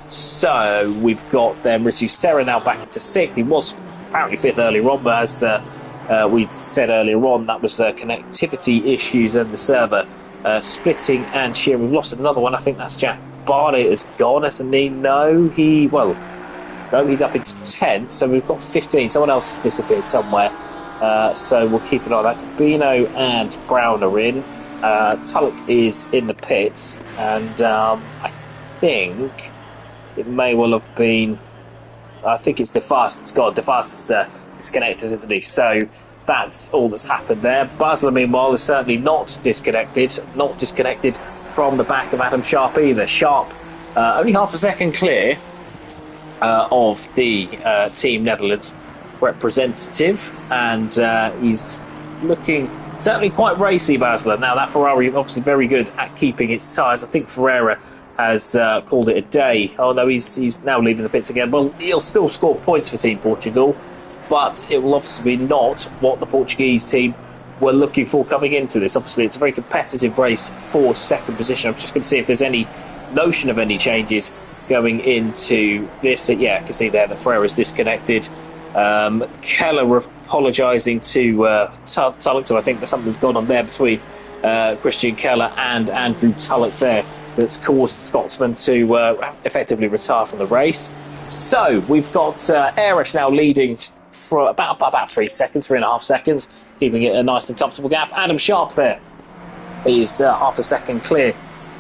So we've got then Ritu Serra now back into 6th. He was apparently 5th earlier on, but as we said earlier on, that was connectivity issues and the server splitting and shearing. We've lost another one. I think that's Jack Barnett has gone, hasn't he? No, he's up into 10th, so we've got 15. Someone else has disappeared somewhere. So we'll keep an eye on that. Gabino and Brown are in. Tulloch is in the pits, and I think it may well have been... I think it's DeFast that's gone. DeFast is disconnected, isn't he? So that's all that's happened there. Basler, meanwhile, is certainly not disconnected from the back of Adam Sharp either. Sharp only half a second clear of the Team Netherlands representative, and he's looking certainly quite racy, Basler. Now that Ferrari obviously very good at keeping its tyres. I think Ferreira has called it a day. Oh no, he's now leaving the pits again. Well, he'll still score points for Team Portugal, but it will obviously be not what the Portuguese team were looking for coming into this. Obviously, it's a very competitive race for second position. I'm just going to see if there's any notion of any changes going into this. Yeah, I can see there that Ferreira's disconnected. Keller apologising to Tulloch, so I think that something's gone on there between Christian Keller and Andrew Tulloch there that's caused the Scotsman to effectively retire from the race. So we've got Irish now leading for about 3 seconds, 3.5 seconds, keeping it a nice and comfortable gap. Adam Sharp there is half a second clear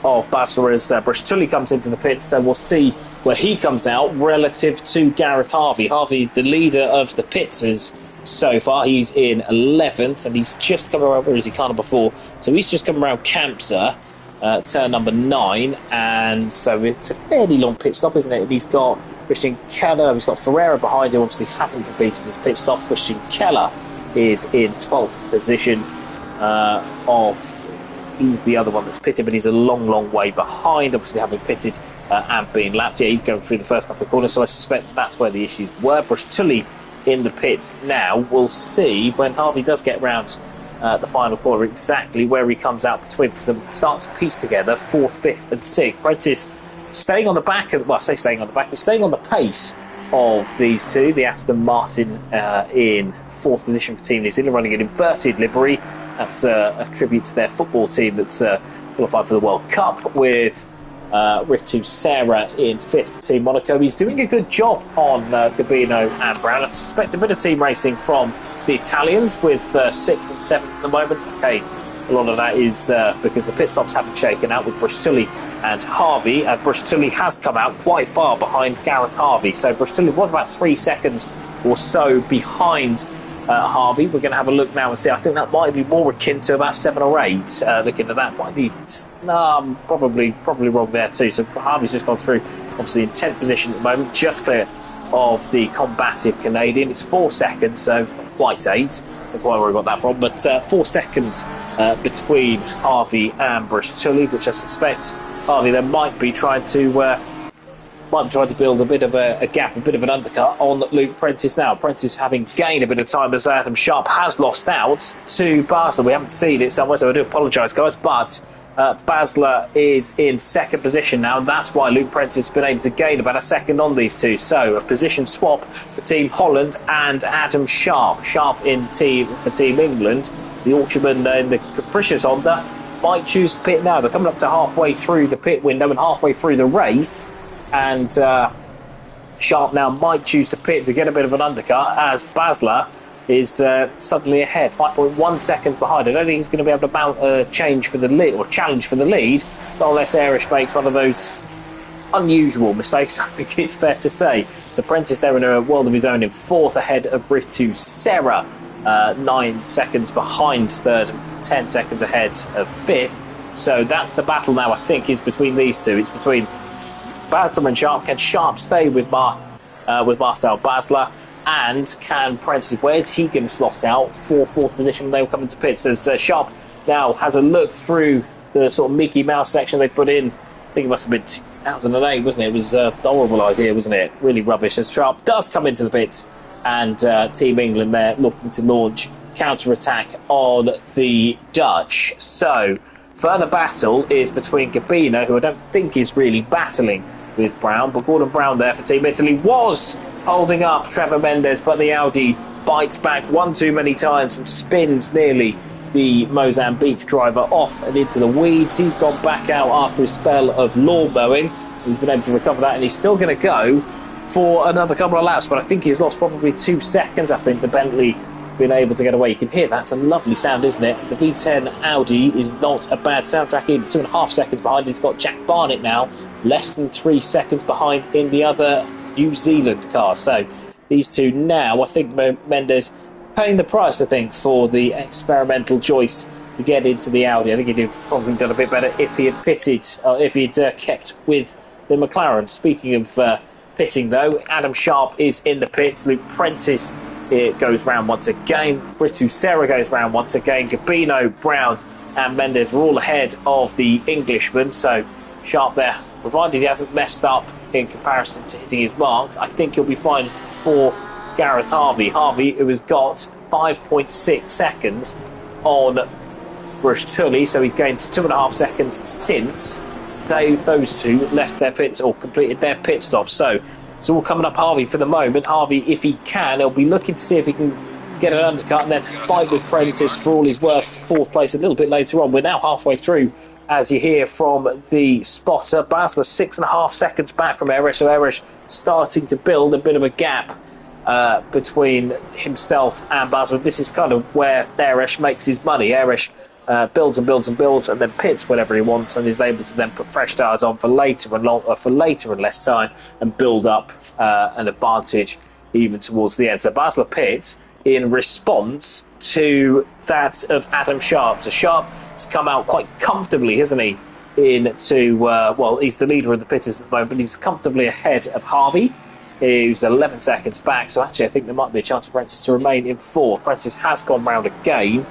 of Basler as Brush-Tully comes into the pits, so we'll see where he comes out relative to Gareth Harvey. Harvey, the leader of the pits so far, he's in 11th, and he's just come around, where is he, kind of before, so he's just come around Campser, turn number 9, and so it's a fairly long pit stop, isn't it? And he's got Christian Keller, he's got Ferreira behind him, obviously hasn't completed his pit stop. Christian Keller is in 12th position he's the other one that's pitted, but he's a long way behind, obviously having pitted and been lapped. Yeah, he's going through the first couple of corners, so I suspect that's where the issues were. Brush-Tully in the pits now. We'll see when Harvey does get round the final corner exactly where he comes out between, because they start to piece together 4th, 5th and 6th. Prentice staying on the back of, well, I say staying on the back, but staying on the pace of these two. The Aston Martin in 4th position for Team New Zealand, running an inverted livery. That's a tribute to their football team that's qualified for the World Cup, with Ritu Serra in 5th for Team Monaco. He's doing a good job on Gabino and Brown. I suspect a bit of team racing from the Italians, with 6th and 7th at the moment. Okay, a lot of that is because the pit stops haven't shaken out with Brush-Tully and Harvey. Brush-Tully has come out quite far behind Gareth Harvey, so Brush-Tully was about 3 seconds or so behind Harvey. We're going to have a look now and see. I think that might be more akin to about 7 or 8. Looking at that, might be probably wrong there too. So Harvey's just gone through, obviously in 10th position at the moment, just clear of the combative Canadian. It's 4 seconds, so quite 8. That's why we got that from, but 4 seconds between Harvey and Brush-Tully, which I suspect Harvey then might be trying to build a bit of a gap, a bit of an undercut on Luke Prentice now. Prentice having gained a bit of time as Adam Sharp has lost out to Basler. We haven't seen it somewhere, so I do apologise, guys, but Basler is in 2nd position now, and that's why Luke Prentice has been able to gain about a second on these two. So a position swap for Team Holland and Adam Sharp. Sharp for Team England. The Auctionman in the capricious Honda might choose to pit now. They're coming up to halfway through the pit window and halfway through the race, and Sharp now might choose to pit to get a bit of an undercut, as Basler is suddenly ahead, 5.1 seconds behind. I don't think he's going to be able to mount a change for the lead, or challenge for the lead, not unless Irish makes one of those unusual mistakes, I think it's fair to say. So Prentice there in a world of his own in 4th, ahead of Ritu Serra, 9 seconds behind 3rd and 10 seconds ahead of 5th. So that's the battle now, I think, is between these two. It's between Basler and Sharp. Can Sharp stay with Marcel Basler? And can Prentice, where's he going to slot out for 4th position when they will come into pits? As Sharp now has a look through the sort of Mickey Mouse section they put in. I think it must have been 2008, wasn't it? It was a horrible idea, wasn't it? Really rubbish. As Sharp does come into the pits, and Team England there looking to launch counter-attack on the Dutch. So further battle is between Gabino, who I don't think is really battling with Brown, but Gordon Brown there for Team Italy was holding up Trevor Mendes, but the Audi bites back one too many times and spins nearly the Mozambique driver off and into the weeds. He's gone back out after a spell of lawn mowing. He's been able to recover that, and he's still going to go for another couple of laps, but I think he's lost probably 2 seconds. I think the Bentley been able to get away. You can hear that's a lovely sound, isn't it? The V10 Audi is not a bad soundtrack either. 2.5 seconds behind. He's got Jack Barnett now, less than 3 seconds behind in the other New Zealand car. So these two now, I think Mendes paying the price, I think, for the experimental choice to get into the Audi. I think he'd have probably done a bit better if he had pitted, if he'd kept with the McLaren. Speaking of pitting, though, Adam Sharp is in the pits. Luke Prentice goes round once again. Ritu Serra goes round once again. Gabino, Brown and Mendes are all ahead of the Englishman. So Sharp there, provided he hasn't messed up in comparison to hitting his marks, I think he'll be fine for Gareth Harvey. Harvey, who has got 5.6 seconds on Brush Tully, so he's gained 2.5 seconds since those two left their pits or completed their pit stop. So it's all coming up Harvey for the moment. Harvey, if he can, he'll be looking to see if he can get an undercut and then fight with Prentice for all he's worth. Fourth place a little bit later on. We're now halfway through, as you hear from the spotter. Basler 6.5 seconds back from Erish, so Erish starting to build a bit of a gap between himself and Basler. This is kind of where Erish makes his money. Erish builds and builds and builds and then pits whenever he wants and is able to then put fresh tyres on for later and less time and build up an advantage even towards the end. So Basler pits in response to that of Adam Sharp. So Sharp has come out quite comfortably, hasn't he, into, well, he's the leader of the pitters at the moment, but he's comfortably ahead of Harvey, who's 11 seconds back. So actually I think there might be a chance for Prentice to remain in fourth. Prentice has gone round again,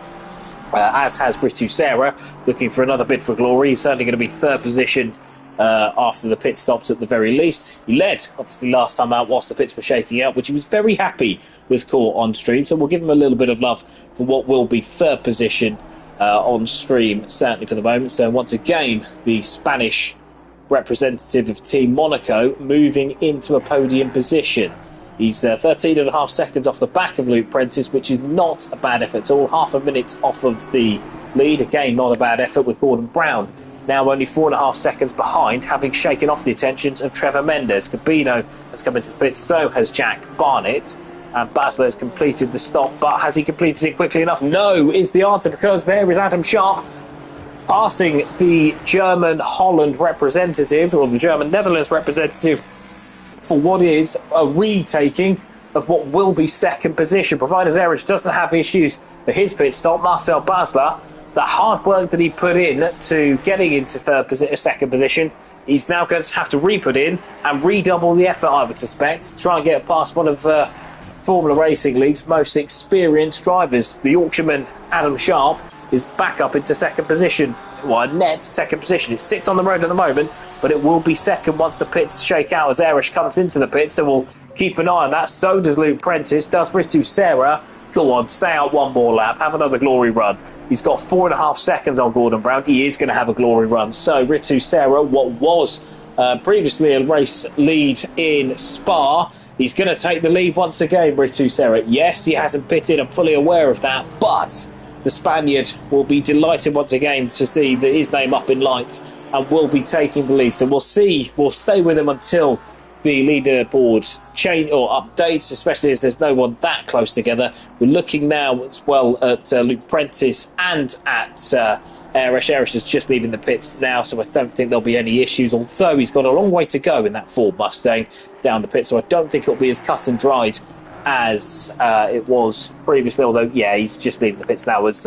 as has Ritu Sarah, looking for another bid for glory. He's certainly going to be third position after the pit stops at the very least. He led, obviously, last time out whilst the pits were shaking out, which he was very happy was caught on stream. So we'll give him a little bit of love for what will be third position on stream, certainly for the moment. So once again, the Spanish representative of Team Monaco moving into a podium position. He's 13.5 seconds off the back of Luke Prentice, which is not a bad effort at all. Half a minute off of the lead. Again, not a bad effort with Gordon Brown now only 4.5 seconds behind, having shaken off the attentions of Trevor Mendes. Cabino has come into the pits, so has Jack Barnett. And Basler has completed the stop, but has he completed it quickly enough? No, is the answer, because there is Adam Sharp passing the German-Holland representative, or the German-Netherlands representative, for what is a retaking of what will be second position, provided Erich doesn't have issues for his pit stop. Marcel Basler, the hard work that he put in to getting into second position, he's now going to have to re-put in and redouble the effort, I would suspect, to try and get past one of Formula Racing League's most experienced drivers. The Yorkshireman Adam Sharp is back up into second position. Well, net second position. It's sixth on the road at the moment, but it will be second once the pits shake out as Erish comes into the pits, so we'll keep an eye on that. So does Luke Prentice, does Ritu Sarah. Go on, stay out one more lap, have another glory run. He's got 4.5 seconds on Gordon Brown. He is going to have a glory run. So Ritu Sarah, what was previously a race lead in Spa, he's going to take the lead once again, Ritu Sarah. Yes, he hasn't pitted, I'm fully aware of that, but the Spaniard will be delighted once again to see his name up in lights and will be taking the lead. So we'll see. We'll stay with him until the leaderboard change or updates, especially as there's no one that close together. We're looking now as well at Luke Prentice and at Erish. Erish is just leaving the pits now, so I don't think there'll be any issues, although he's got a long way to go in that Ford Mustang down the pit, so I don't think it'll be as cut and dried as it was previously, although, yeah, he's just leaving the pits now as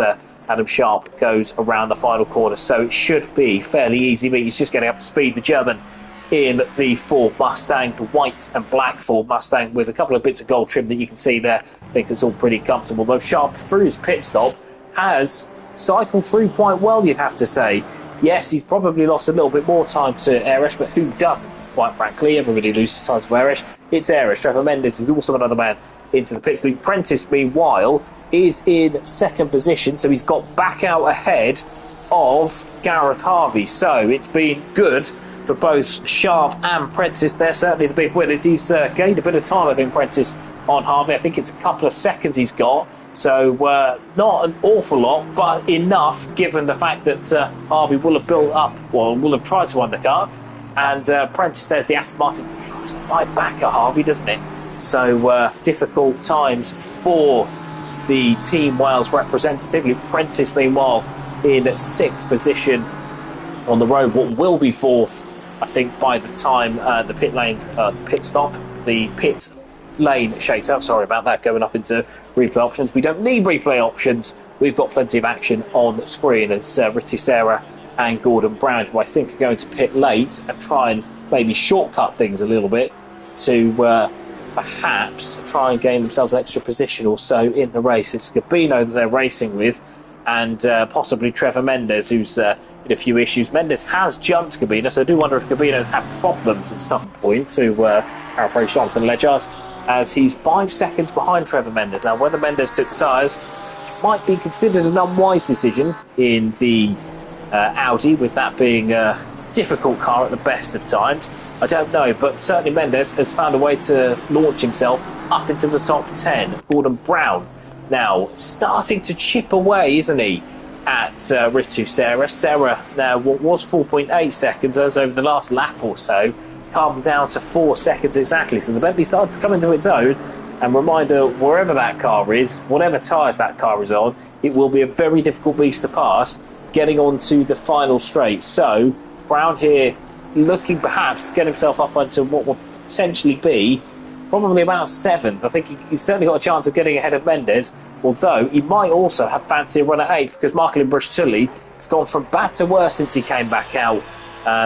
Adam Sharp goes around the final corner, so it should be fairly easy, but he's just getting up to speed, the German in the Ford Mustang, the white and black Ford Mustang with a couple of bits of gold trim that you can see there. I think it's all pretty comfortable, though Sharp, through his pit stop, has cycled through quite well, you'd have to say. Yes, he's probably lost a little bit more time to Erish, but who doesn't, quite frankly? Everybody loses time to Erish. It's Erish. Trevor Mendes is also another man into the pits. Luke Prentice, meanwhile, is in second position, so he's got back out ahead of Gareth Harvey. So it's been good for both Sharp and Prentice. They're certainly the big winners. He's gained a bit of time, I think, Prentice, on Harvey. I think it's a couple of seconds he's got. So not an awful lot, but enough given the fact that Harvey will have built up, well, will have tried to undercut. And Prentice, there's the Aston Martin, it's right back at Harvey, doesn't it? So difficult times for the Team Wales representative. Luke Prentice, meanwhile, in sixth position on the road. What will be fourth, I think, by the time the pit lane shakes out. Sorry about that, going up into replay options. We don't need replay options. We've got plenty of action on screen as Ritu Sarah and Gordon Brown, who I think are going to pit late and try and maybe shortcut things a little bit to perhaps try and gain themselves an extra position or so in the race. It's Gabino that they're racing with, and possibly Trevor Mendes, who's in a few issues. Mendes has jumped Gabino, so I do wonder if Gabino's had problems at some point, to paraphrase Jonathan Ledgard, as he's 5 seconds behind Trevor Mendes. Now, whether Mendes took tyres might be considered an unwise decision in the Audi, with that being a difficult car at the best of times. I don't know, but certainly Mendes has found a way to launch himself up into the top 10. Gordon Brown now starting to chip away, isn't he, at Ritu Serra. Serra now, what was 4.8 seconds as over the last lap or so, calmed down to 4 seconds exactly. So the Bentley started to come into its own. And reminder, wherever that car is, whatever tyres that car is on, it will be a very difficult beast to pass getting on to the final straight. So Brown here looking perhaps to get himself up onto what will potentially be probably about 7th. I think he's certainly got a chance of getting ahead of Mendes, although he might also have fancy a run at 8th, because Marcelin Brusciulli has gone from bad to worse since he came back out.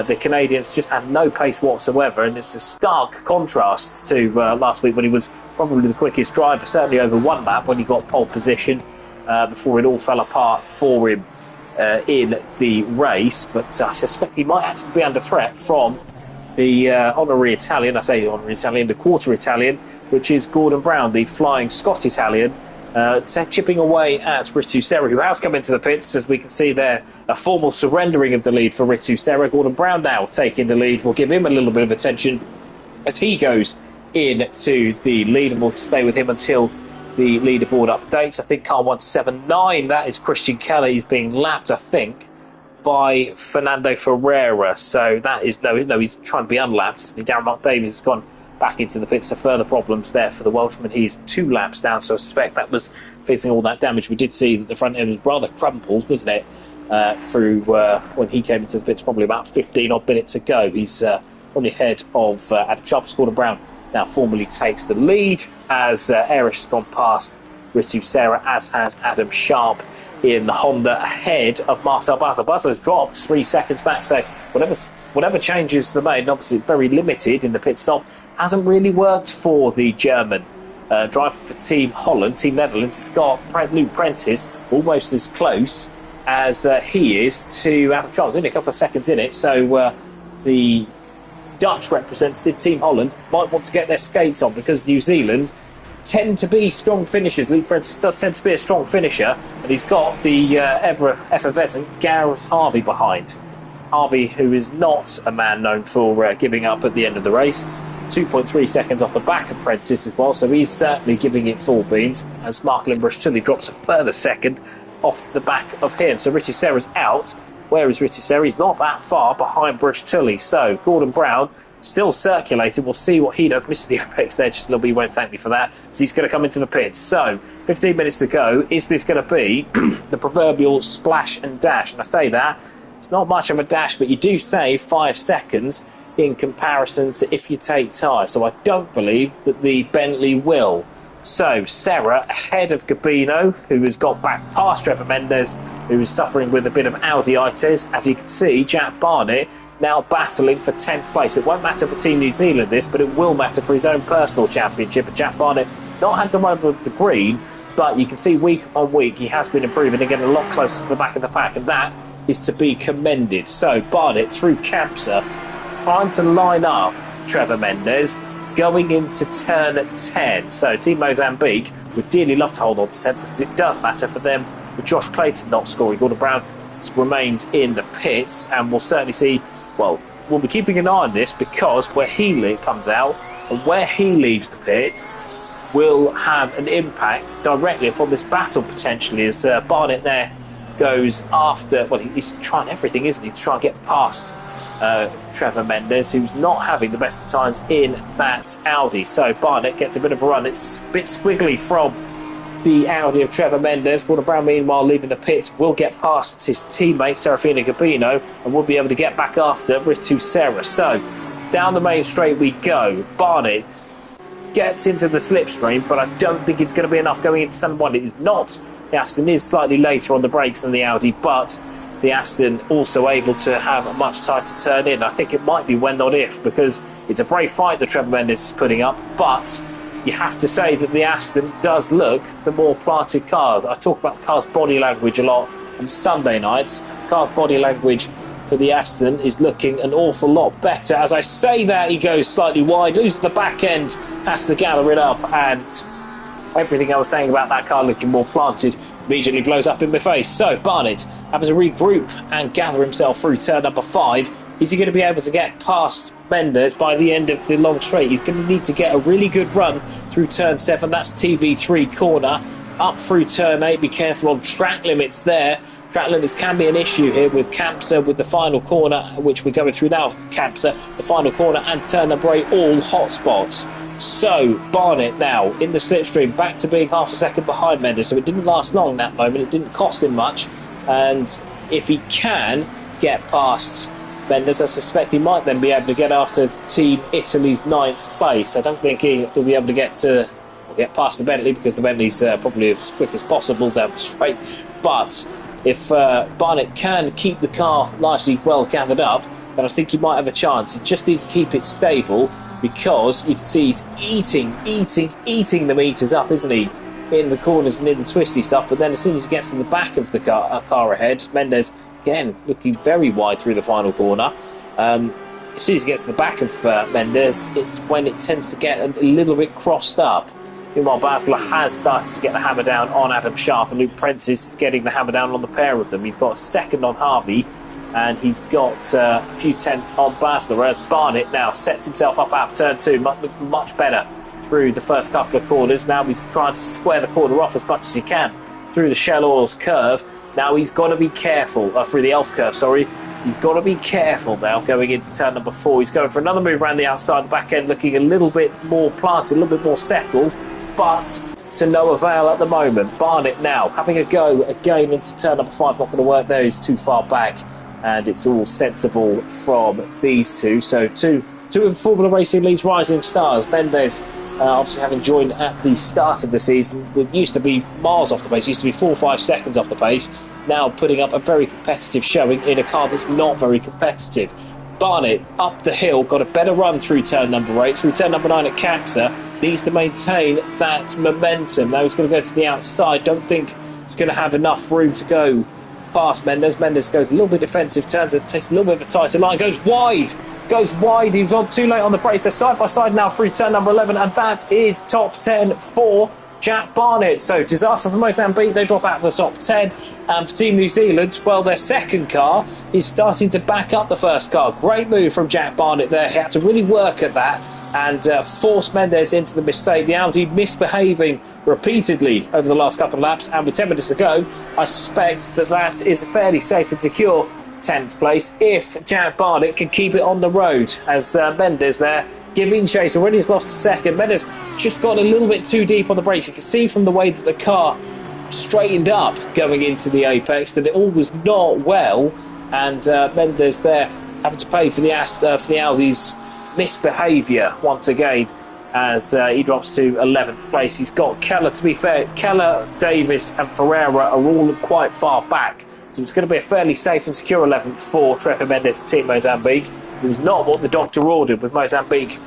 The Canadians just had no pace whatsoever, and it's a stark contrast to last week when he was probably the quickest driver, certainly over one lap when he got pole position before it all fell apart for him in the race. But I suspect he might actually be under threat from the honorary Italian, I say honorary Italian, the quarter Italian, which is Gordon Brown, the flying Scot Italian, chipping away at Ritu Serra, who has come into the pits. As we can see there, a formal surrendering of the lead for Ritu Serra. Gordon Brown now taking the lead. We'll give him a little bit of attention as he goes into the lead, and we'll stay with him until the leaderboard updates. I think car 179, that is Christian Kelly. He's being lapped, I think, by Fernando Ferreira. So that is, no, he's trying to be unlapped. Darren Mark Davies has gone back into the pits, so further problems there for the Welshman. He's 2 laps down, so I suspect that was facing all that damage. We did see that the front end was rather crumpled, wasn't it, through when he came into the pits probably about 15 odd minutes ago. He's on the head of Adam Sharp. Gordon Brown now formally takes the lead as Erish has gone past Ritu Serra, as has Adam Sharp in the Honda, ahead of Marcel Basler. Basler has dropped 3 seconds back, so whatever changes they made, and obviously very limited in the pit stop, hasn't really worked for the German driver for Team Holland. Team Netherlands has got Luke Prentice almost as close as he is to Adam Sharp, only a couple of seconds in it, so the Dutch representative, Team Holland, might want to get their skates on, because New Zealand tend to be strong finishers. Luke Prentice does tend to be a strong finisher, and he's got the ever effervescent Gareth Harvey behind. Harvey, who is not a man known for giving up at the end of the race, 2.3 seconds off the back of Prentice as well, so he's certainly giving it full beans, as Marcelin Brusciulli drops a further second off the back of him. So Ritu Serra's out. Where is Ritu Serra? He's not that far behind Brusciulli. So Gordon Brown still circulating. We'll see what he does. Missed the apex there just a little bit. He won't thank me for that. So he's going to come into the pits. So 15 minutes to go. Is this going to be the proverbial splash and dash? And I say that, it's not much of a dash, but you do save 5 seconds in comparison to if you take tyres. So I don't believe that the Bentley will. So Serra ahead of Gabino, who has got back past Trevor Mendes, who is suffering with a bit of Audi-itis. As you can see, Jack Barnett now battling for 10th place. It won't matter for Team New Zealand this, but it will matter for his own personal championship. And Jack Barnett not had the run with the green, but you can see week on week he has been improving and getting a lot closer to the back of the pack, and that is to be commended. So Barnett through Kampsa, trying to line up Trevor Mendes going into turn 10. So Team Mozambique would dearly love to hold on to 10th, because it does matter for them with Josh Clayton not scoring. Gordon Brown remains in the pits, and we'll certainly see, well, we'll be keeping an eye on this, because where he comes out and where he leaves the pits will have an impact directly upon this battle potentially, as Barnett there goes after, well, he's trying everything, isn't he, to try and get past Trevor Mendes, who's not having the best of times in that Audi. So Barnett gets a bit of a run. It's a bit squiggly from the Audi of Trevor Mendes. Gordon Brown, meanwhile, leaving the pits, will get past his teammate Serafina Gabino and will be able to get back after Ritu Serra. So down the main straight we go. Barnett gets into the slipstream, but I don't think it's going to be enough going into turn 1. It is not. The Aston is slightly later on the brakes than the Audi, but the Aston also able to have a much tighter turn in. I think it might be when not if, because it's a brave fight that Trevor Mendes is putting up, but you have to say that the Aston does look the more planted car. I talk about the car's body language a lot on Sunday nights. The car's body language for the Aston is looking an awful lot better. As I say that, he goes slightly wide, loses the back end, has to gather it up, and everything I was saying about that car looking more planted immediately blows up in my face. So Barnett having to regroup and gather himself through turn number 5. Is he going to be able to get past Mendes by the end of the long straight? He's going to need to get a really good run through turn 7. That's TV3 corner. Up through turn 8. Be careful on track limits there. Track limits can be an issue here with Kamsa, with the final corner, which we're going through now. Kamsa, the final corner, and turn number 8, all hot spots. So Barnett now in the slipstream, back to being half a second behind Mendes. So it didn't last long, that moment. It didn't cost him much. And if he can get past Mendes, I suspect he might then be able to get after Team Italy's 9th place. I don't think he'll be able to get past the Bentley, because the Bentley's probably as quick as possible down the straight. But if Barnett can keep the car largely well gathered up, then I think he might have a chance. He just needs to keep it stable, because you can see he's eating the meters up, isn't he, in the corners and in the twisty stuff. But then as soon as he gets to the back of the car ahead, Mendes, again, looking very wide through the final corner. As soon as he gets to the back of Mendes, it's when it tends to get a little bit crossed up. Meanwhile, Basler has started to get the hammer down on Adam Sharp, and Luke Prentice is getting the hammer down on the pair of them. He's got a second on Harvey, and he's got a few tenths on Basler, whereas Barnett now sets himself up out of turn 2, much better through the first couple of corners. Now he's trying to square the corner off as much as he can through the Shell Oils curve. Now he's got to be careful, through the Elf curve, sorry. He's got to be careful now going into turn number 4. He's going for another move around the outside, the back end, looking a little bit more planted, a little bit more settled, but to no avail at the moment. Barnett now having a go again into turn number 5. Not going to work there, he's too far back, and it's all sensible from these two. So two of Formula Racing League's rising stars. Mendes, obviously having joined at the start of the season, it used to be miles off the pace, used to be 4 or 5 seconds off the pace, now putting up a very competitive showing in a car that's not very competitive. Barnett up the hill, got a better run through turn number 8, through turn number 9 at Kamsa, needs to maintain that momentum. Now he's going to go to the outside, don't think he's going to have enough room to go past Mendes. Mendes goes a little bit defensive, turns it, takes a little bit of a tighter line, goes wide, he was on too late on the brakes. They're side by side now through turn number 11, and that is top 10 for Jack Barnett. So disaster for Mozambique, they drop out of the top 10. And for Team New Zealand, well, their second car is starting to back up the first car. Great move from Jack Barnett there. He had to really work at that and force Mendes into the mistake. The Audi misbehaving repeatedly over the last couple of laps, and with 10 minutes to go, I suspect that is a fairly safe and secure 10th place if Jack Barnett can keep it on the road, as Mendes there giving chase. Already has lost a second. Mendes just got a little bit too deep on the brakes. You can see from the way that the car straightened up going into the apex that it all was not well, and Mendes there having to pay for the Audi's misbehaviour once again as he drops to 11th place. He's got Keller, to be fair, Keller, Davis and Ferreira are all quite far back, so it's going to be a fairly safe and secure 11th for Trevor Mendes, Team Mozambique. It was not what the doctor ordered, with Mozambique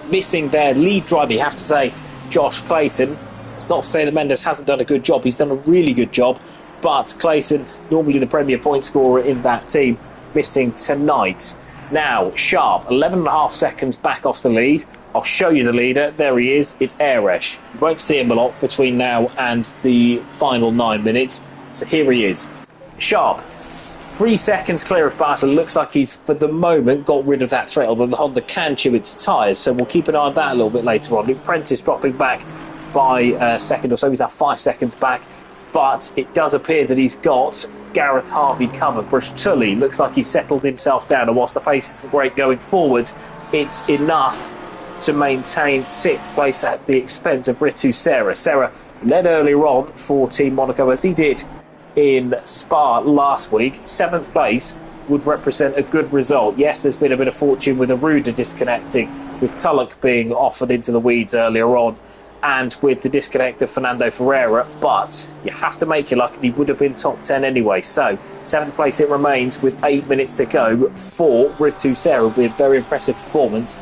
missing their lead driver, you have to say, Josh Clayton. It's not to say that Mendes hasn't done a good job, he's done a really good job, but Clayton, normally the premier point scorer in that team, missing tonight. Now, Sharp, 11.5 seconds back off the lead. I'll show you the leader. There he is. It's Eresh. You won't see him a lot between now and the final 9 minutes. So here he is. Sharp, 3 seconds clear of Barca. Looks like he's, for the moment, got rid of that threat, although the Honda can chew its tyres, so we'll keep an eye on that a little bit later on. Luke Prentice dropping back by a second or so. He's now 5 seconds back, but it does appear that he's got Gareth Harvey covered. Bruce Tully looks like he's settled himself down, and whilst the pace isn't great going forwards, it's enough to maintain 6th place at the expense of Ritu Serra. Serra led earlier on for Team Monaco, as he did in Spa last week. 7th place would represent a good result. Yes, there's been a bit of fortune with Aruda disconnecting, with Tulloch being offered into the weeds earlier on, and with the disconnect of Fernando Ferreira, but you have to make your luck, and he would have been top 10 anyway. So 7th place it remains with 8 minutes to go for Ritu Serra. It will be a very impressive performance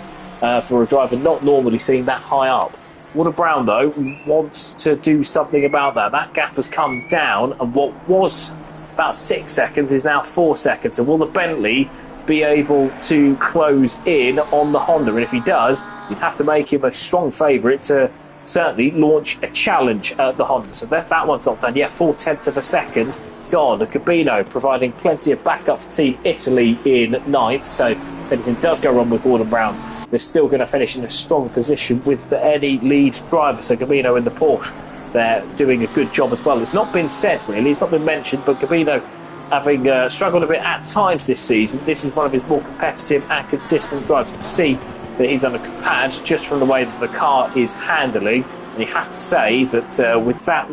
for a driver not normally seen that high up. Water Brown, though, wants to do something about that. That gap has come down, and what was about 6 seconds is now 4 seconds. So will the Bentley be able to close in on the Honda? And if he does, you'd have to make him a strong favourite to certainly launch a challenge at the Honda. So that one's not done yet. 0.4 of a second gone. Gabino providing plenty of backup for Team Italy in ninth. So if anything does go wrong with Gordon Brown, they're still going to finish in a strong position with any lead driver. So Gabino in the Porsche, they're doing a good job as well. It's not been said really, it's not been mentioned, but Gabino, having struggled a bit at times this season, this is one of his more competitive and consistent drives. You can see that he's under pad just from the way that the car is handling, and you have to say that with that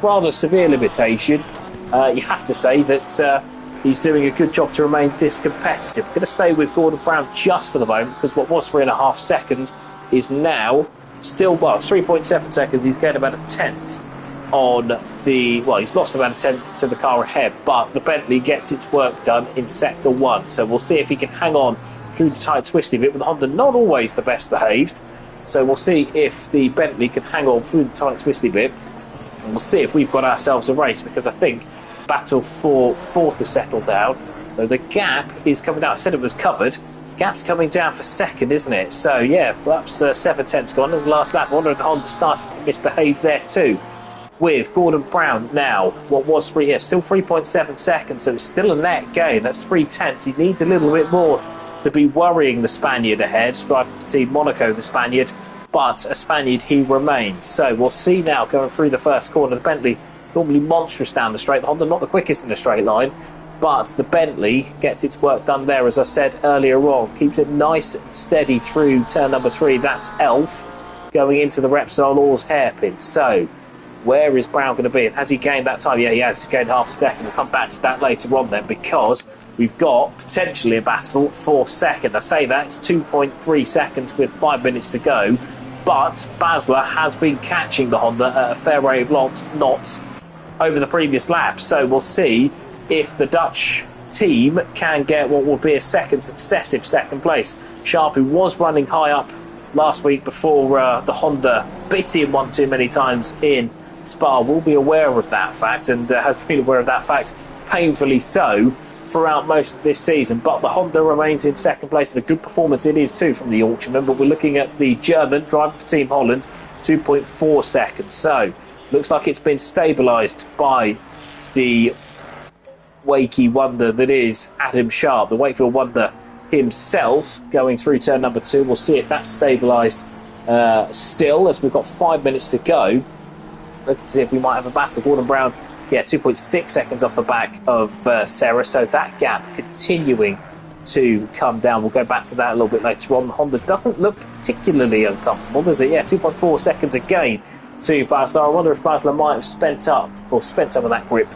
rather severe limitation, you have to say that he's doing a good job to remain this competitive. I'm going to stay with Gordon Brown just for the moment, because what was 3.5 seconds is now still, well, 3.7 seconds. He's gained about a tenth on the, well, he's lost about a tenth to the car ahead, but the Bentley gets its work done in sector one. So we'll see if he can hang on through the tight twisty bit, with the Honda not always the best behaved. So we'll see if the Bentley can hang on through the tight twisty bit, and we'll see if we've got ourselves a race, because I think battle for fourth has settled down. So the gap is coming down. I said it was covered. Gap's coming down for second, isn't it? So yeah, perhaps 7 tenths gone in the last lap. Honda and Honda started to misbehave there too, with Gordon Brown now, what was still 3.7 seconds, so it's still a net gain. That's 3 tenths. He needs a little bit more to be worrying the Spaniard ahead. Driving for Team Monaco, the Spaniard, but a Spaniard he remains. So we'll see now going through the first corner. The Bentley normally monstrous down the straight. The Honda not the quickest in the straight line, but the Bentley gets its work done there, as I said earlier on. Keeps it nice and steady through turn number 3. That's Elf going into the Repsol Oars hairpin. So where is Brown going to be? And has he gained that time? Yeah, he has. He's gained half a second. We'll come back to that later on then, because we've got potentially a battle for second. I say that, it's 2.3 seconds with 5 minutes to go, but Basler has been catching the Honda at a fair rate of knots over the previous lap. So we'll see if the Dutch team can get what will be a second successive second place. Sharp, who was running high up last week before the Honda bit him one too many times in Spa, will be aware of that fact, and has been aware of that fact painfully so throughout most of this season. But the Honda remains in second place, and a good performance it is too from the Yorkshireman. But we're looking at the German driver for Team Holland, 2.4 seconds. So looks like it's been stabilised by the Wakey wonder that is Adam Sharp, the Wakefield wonder himself, going through turn number 2. We'll see if that's stabilised still, as we've got 5 minutes to go. Looking to see if we might have a battle. Gordon Brown, 2.6 seconds off the back of Sarah, so that gap continuing to come down. We'll go back to that a little bit later on. The Honda doesn't look particularly uncomfortable, does it? 2.4 seconds again to Basler. I wonder if Basler might have spent some of that grip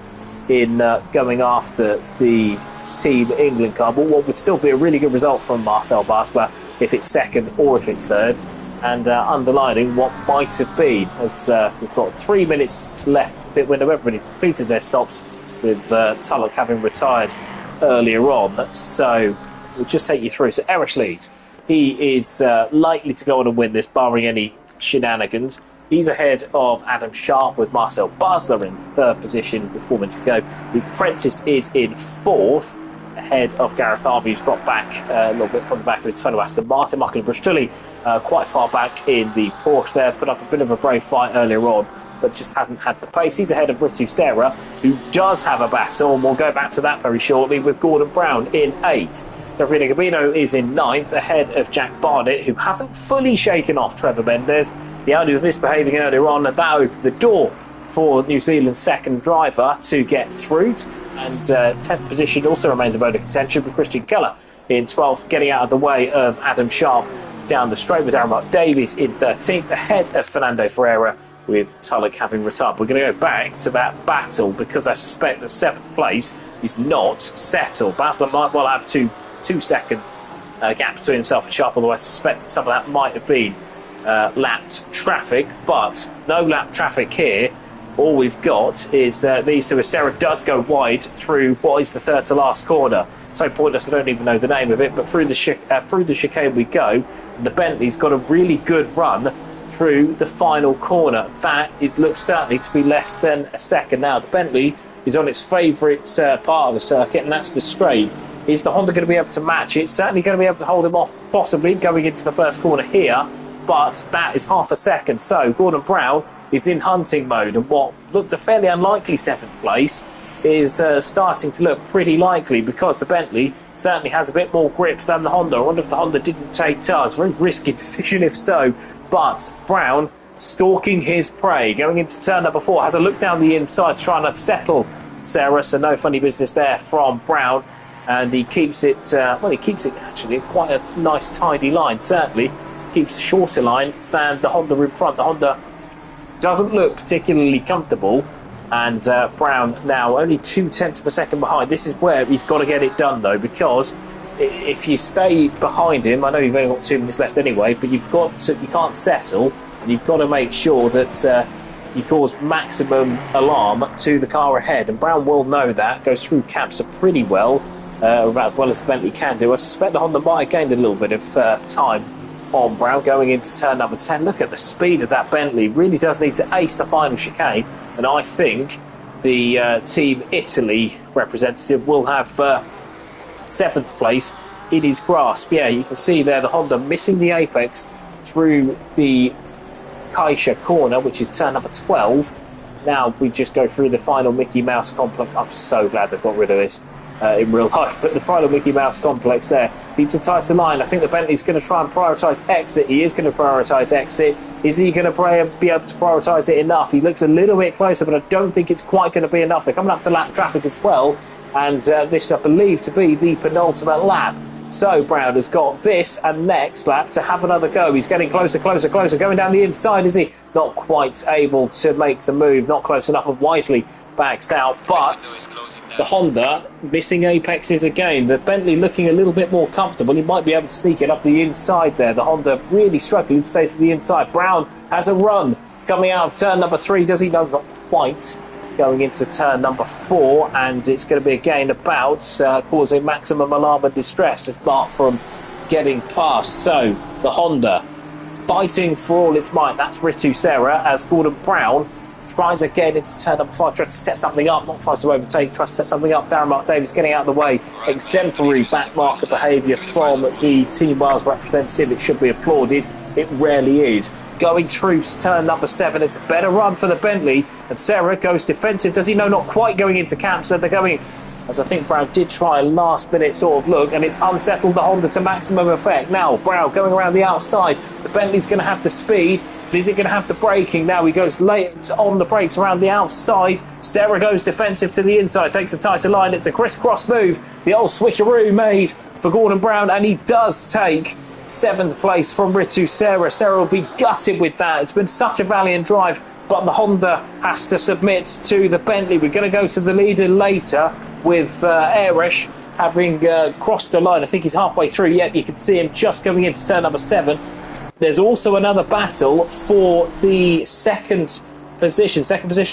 in going after the Team England car. But what would still be a really good result from Marcel Basler if it's second or if it's third. And underlining what might have been, as we've got 3 minutes left for the pit window. Everybody's completed their stops, with Tulloch having retired earlier on. So we'll just take you through. So Erich leads. He is likely to go on and win this, barring any shenanigans. He's ahead of Adam Sharp, with Marcel Basler in third position with 4 minutes to go. The Prentice is in fourth, ahead of Gareth Harvey, who's dropped back a little bit from the back of his fellow Aston Martin. Michael Brustulli quite far back in the Porsche there, put up a bit of a brave fight earlier on, but just hasn't had the pace. He's ahead of Ritu Serra, who does have a battle, and we'll go back to that very shortly, with Gordon Brown in 8th. Davide Gabino is in 9th, ahead of Jack Barnett, who hasn't fully shaken off Trevor Mendes. The only was misbehaving earlier on, and that opened the door for New Zealand's second driver to get through. And 10th position also remains a bone of contention, with Christian Keller in 12th, getting out of the way of Adam Sharp down the straight, with Aaron Mark Davies in 13th, ahead of Fernando Ferreira, with Tulloch having retired. We're going to go back to that battle, because I suspect that 7th place is not settled. Basler might well have two seconds gap between himself and Sharp, although I suspect that some of that might have been lapped traffic, but no lapped traffic here. All we've got is these two, as Sarah does go wide through what is the third to last corner. So pointless, I don't even know the name of it, but through the chicane we go. The Bentley's got a really good run through the final corner. That looks certainly to be less than a second now. The Bentley is on its favourite part of the circuit, and that's the straight. Is the Honda going to be able to match it? Certainly going to be able to hold him off, possibly, going into the first corner here. but that is half a second. So Gordon Brown is in hunting mode, and what looked a fairly unlikely 7th place is starting to look pretty likely, because the Bentley certainly has a bit more grip than the Honda. I wonder if the Honda didn't take charge. Very risky decision if so, but Brown stalking his prey, going into turn number 4, has a look down the inside, trying to settle Sarah, so no funny business there from Brown, and he keeps it, he keeps it actually quite a nice tidy line, certainly keeps a shorter line than the Honda in front. The Honda doesn't look particularly comfortable, and Brown now only 0.2 of a second behind. This is where he's got to get it done though, because if you stay behind him, I know you've only got 2 minutes left anyway, but you can't settle, and you've got to make sure that you cause maximum alarm to the car ahead, and Brown will know that. Goes through Capsa pretty well, about as well as the Bentley can do. I suspect the Honda might have gained a little bit of time on Brown going into turn number 10. Look at the speed of that Bentley. Really does need to ace the final chicane, and I think the Team Italy representative will have 7th place in his grasp. Yeah, you can see there the Honda missing the apex through the Kaisha corner, which is turn number 12. Now we just go through the final Mickey Mouse complex. I'm so glad they've got rid of this in real life, but the final Mickey Mouse complex there keeps a tighter line. I think the Bentley's going to try and prioritise exit. He is going to prioritise exit. Is he going to be able to prioritise it enough? He looks a little bit closer, but I don't think it's quite going to be enough. They're coming up to lap traffic as well, and this I believe to be the penultimate lap. So Brown has got this and next lap to have another go. He's getting closer, going down the inside, is he? Not quite able to make the move, not close enough, and wisely backs out. But the Honda missing apexes again. The Bentley looking a little bit more comfortable. He might be able to sneak it up the inside there. The Honda really struggling to stay to the inside. Brown has a run coming out of turn number 3. Does he? No, not quite. Going into turn number 4, and it's going to be a gain about, causing maximum alarm and distress apart from getting past. So the Honda fighting for all its might. That's Ritu Serra as Gordon Brown tries again into turn number 5, tries to set something up, not tries to overtake, tries to set something up. Darren Mark Davis getting out of the way. Exemplary back marker behaviour from the Team Wales representative. It should be applauded. It rarely is. Going through turn number 7, it's a better run for the Bentley, and Serra goes defensive. Does he? No, not quite going into Capsa. They're going, as I think Brown did try a last minute sort of look, and it's unsettled the Honda to maximum effect. Now Brown going around the outside. The Bentley's going to have the speed, but is it going to have the braking? Now he goes late on the brakes around the outside. Serra goes defensive to the inside, takes a tighter line. It's a crisscross move. The old switcheroo made for Gordon Brown, and he does take 7th place from Ritu Serra. Serra will be gutted with that. It's been such a valiant drive, but the Honda has to submit to the Bentley. We're going to go to the leader later with Eresh having crossed the line. I think he's halfway through. Yep, you can see him just going into turn number 7. There's also another battle for the second position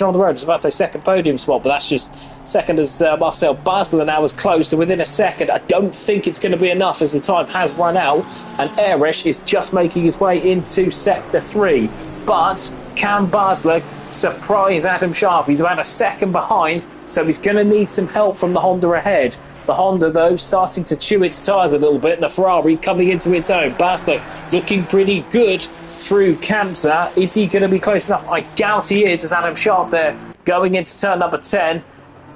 on the road. I was about to say second podium spot, but that's just second, as Marcel Basler now is close to within a second. I don't think it's going to be enough as the time has run out, and Eresh is just making his way into sector 3. But can Basler surprise Adam Sharp? He's about a second behind, so he's going to need some help from the Honda ahead. The Honda, though, starting to chew its tyres a little bit, and the Ferrari coming into its own. Basler looking pretty good through Kamsa. Is he going to be close enough? I doubt he is, as Adam Sharp there going into turn number 10.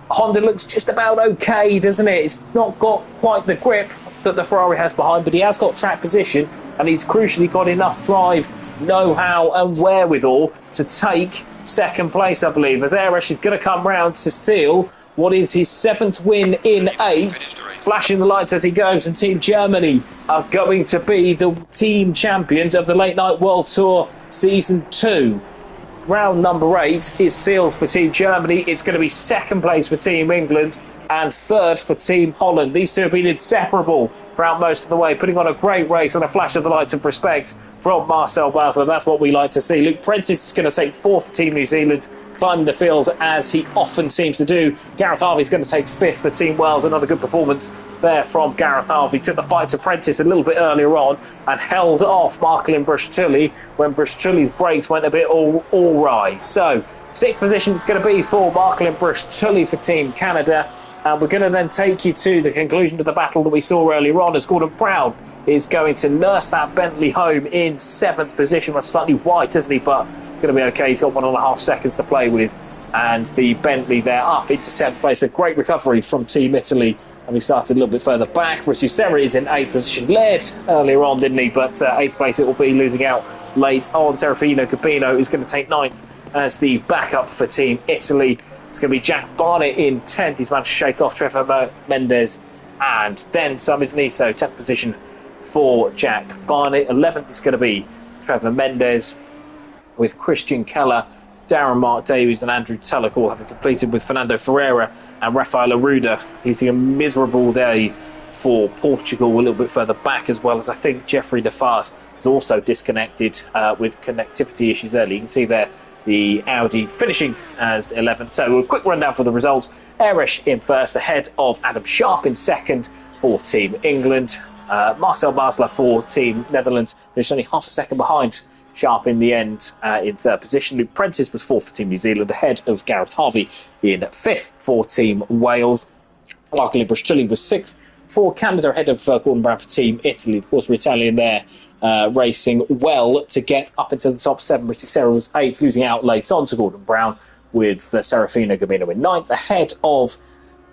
Honda looks just about okay, doesn't it? It's not got quite the grip that the Ferrari has behind, but he has got track position, and he's crucially got enough drive, know-how and wherewithal to take second place, I believe, as Eresh is going to come round to seal what is his 7th win in 8, flashing the lights as he goes, and Team Germany are going to be the team champions of the Late Night World Tour Season 2. Round number 8 is sealed for Team Germany. It's going to be 2nd place for Team England and 3rd for Team Holland. These two have been inseparable throughout most of the way, putting on a great race and a flash of the lights of respect from Marcel Basler. That's what we like to see. Luke Prentice is going to take 4th for Team New Zealand, climbing the field as he often seems to do. Gareth Harvey's going to take 5th for Team Wales. Another good performance there from Gareth Harvey. Took the fight to Prentice a little bit earlier on and held off Marcelin Brusciulli when Brusciulli's brakes went a bit all right. So 6th position is going to be for Marcelin Brusciulli for Team Canada, And we're going to then take you to the conclusion of the battle that we saw earlier on, as Gordon Brown is going to nurse that Bentley home in 7th position. That's slightly wide, isn't he? But going to be okay. He's got 1.5 seconds to play with. And the Bentley there up into 7th place. A great recovery from Team Italy. And we started a little bit further back. Rissusera is in 8th position. Led earlier on, didn't he? But 8th place it will be, losing out late on. Serafino Cabino is going to take 9th as the backup for Team Italy. It's going to be Jack Barnett in 10th. He's managed to shake off Trevor Mendes and then some, isn't he? So 10th position for Jack Barnett. 11th is going to be Trevor Mendes, with Christian Keller, Darren Mark Davies and Andrew Tulloch all having completed, with Fernando Ferreira and Rafael Arruda. He's a miserable day for Portugal, a little bit further back, as well as I think Jeffrey Defas is also disconnected with connectivity issues early. You can see there the Audi finishing as 11th. So a quick rundown for the results. Eresh in first, ahead of Adam Sharp in second for Team England. Marcel Basler for Team Netherlands, finished only half a second behind Sharp in the end in third position. Luke Prentice was fourth for Team New Zealand, ahead of Gareth Harvey in fifth for Team Wales. Luckily, Tully was sixth for Canada, ahead of Gordon Brown for Team Italy. Of course, we're Italian there, racing well to get up into the top seven. Rissusera was eighth, losing out late on to Gordon Brown, with Serafino Gomino in ninth, ahead of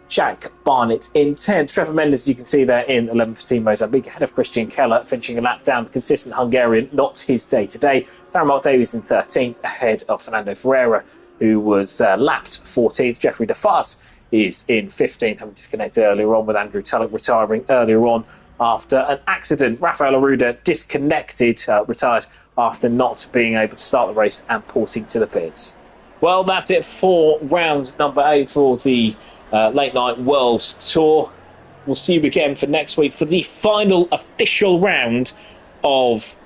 Jack Barnett in 10th. Trevor Mendes, you can see there, in 11th for Team Mozambique, ahead of Christian Keller, finishing a lap down. The consistent Hungarian, not his day today. Darren Mark Davies in 13th, ahead of Fernando Ferreira, who was lapped 14th. Jeffrey Defas is in 15th, having disconnected earlier on, with Andrew Tulloch retiring earlier on after an accident. Rafael Arruda disconnected, retired after not being able to start the race and porting to the pits. Well, that's it for round number 8 for the Late Night World Tour. We'll see you again for next week for the final official round of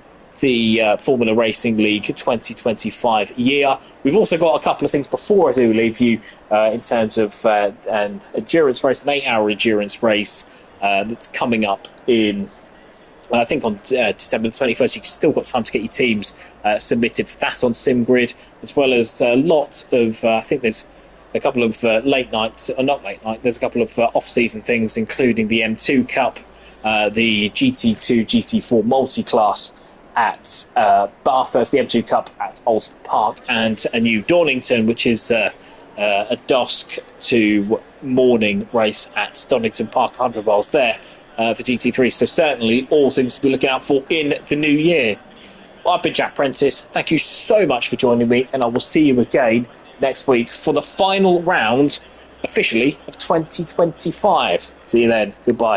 the Formula Racing League 2025 year. We've also got a couple of things before I do leave you in terms of an endurance race, an 8-hour endurance race that's coming up in, I think, on December the 21st. You've still got time to get your teams submitted for that on SimGrid, as well as a lot of, I think there's a couple of late nights, not late night, there's a couple of off-season things, including the M2 Cup, the GT2, GT4 multi-class at Bathurst, the M2 Cup at Alton Park, and a new Dornington, which is a dusk to morning race at Donington Park, 100 miles there for GT3. So certainly all things to be looking out for in the new year. Well, I've been Jack Prentice. Thank you so much for joining me, and I will see you again next week for the final round, officially, of 2025. See you then. Goodbye.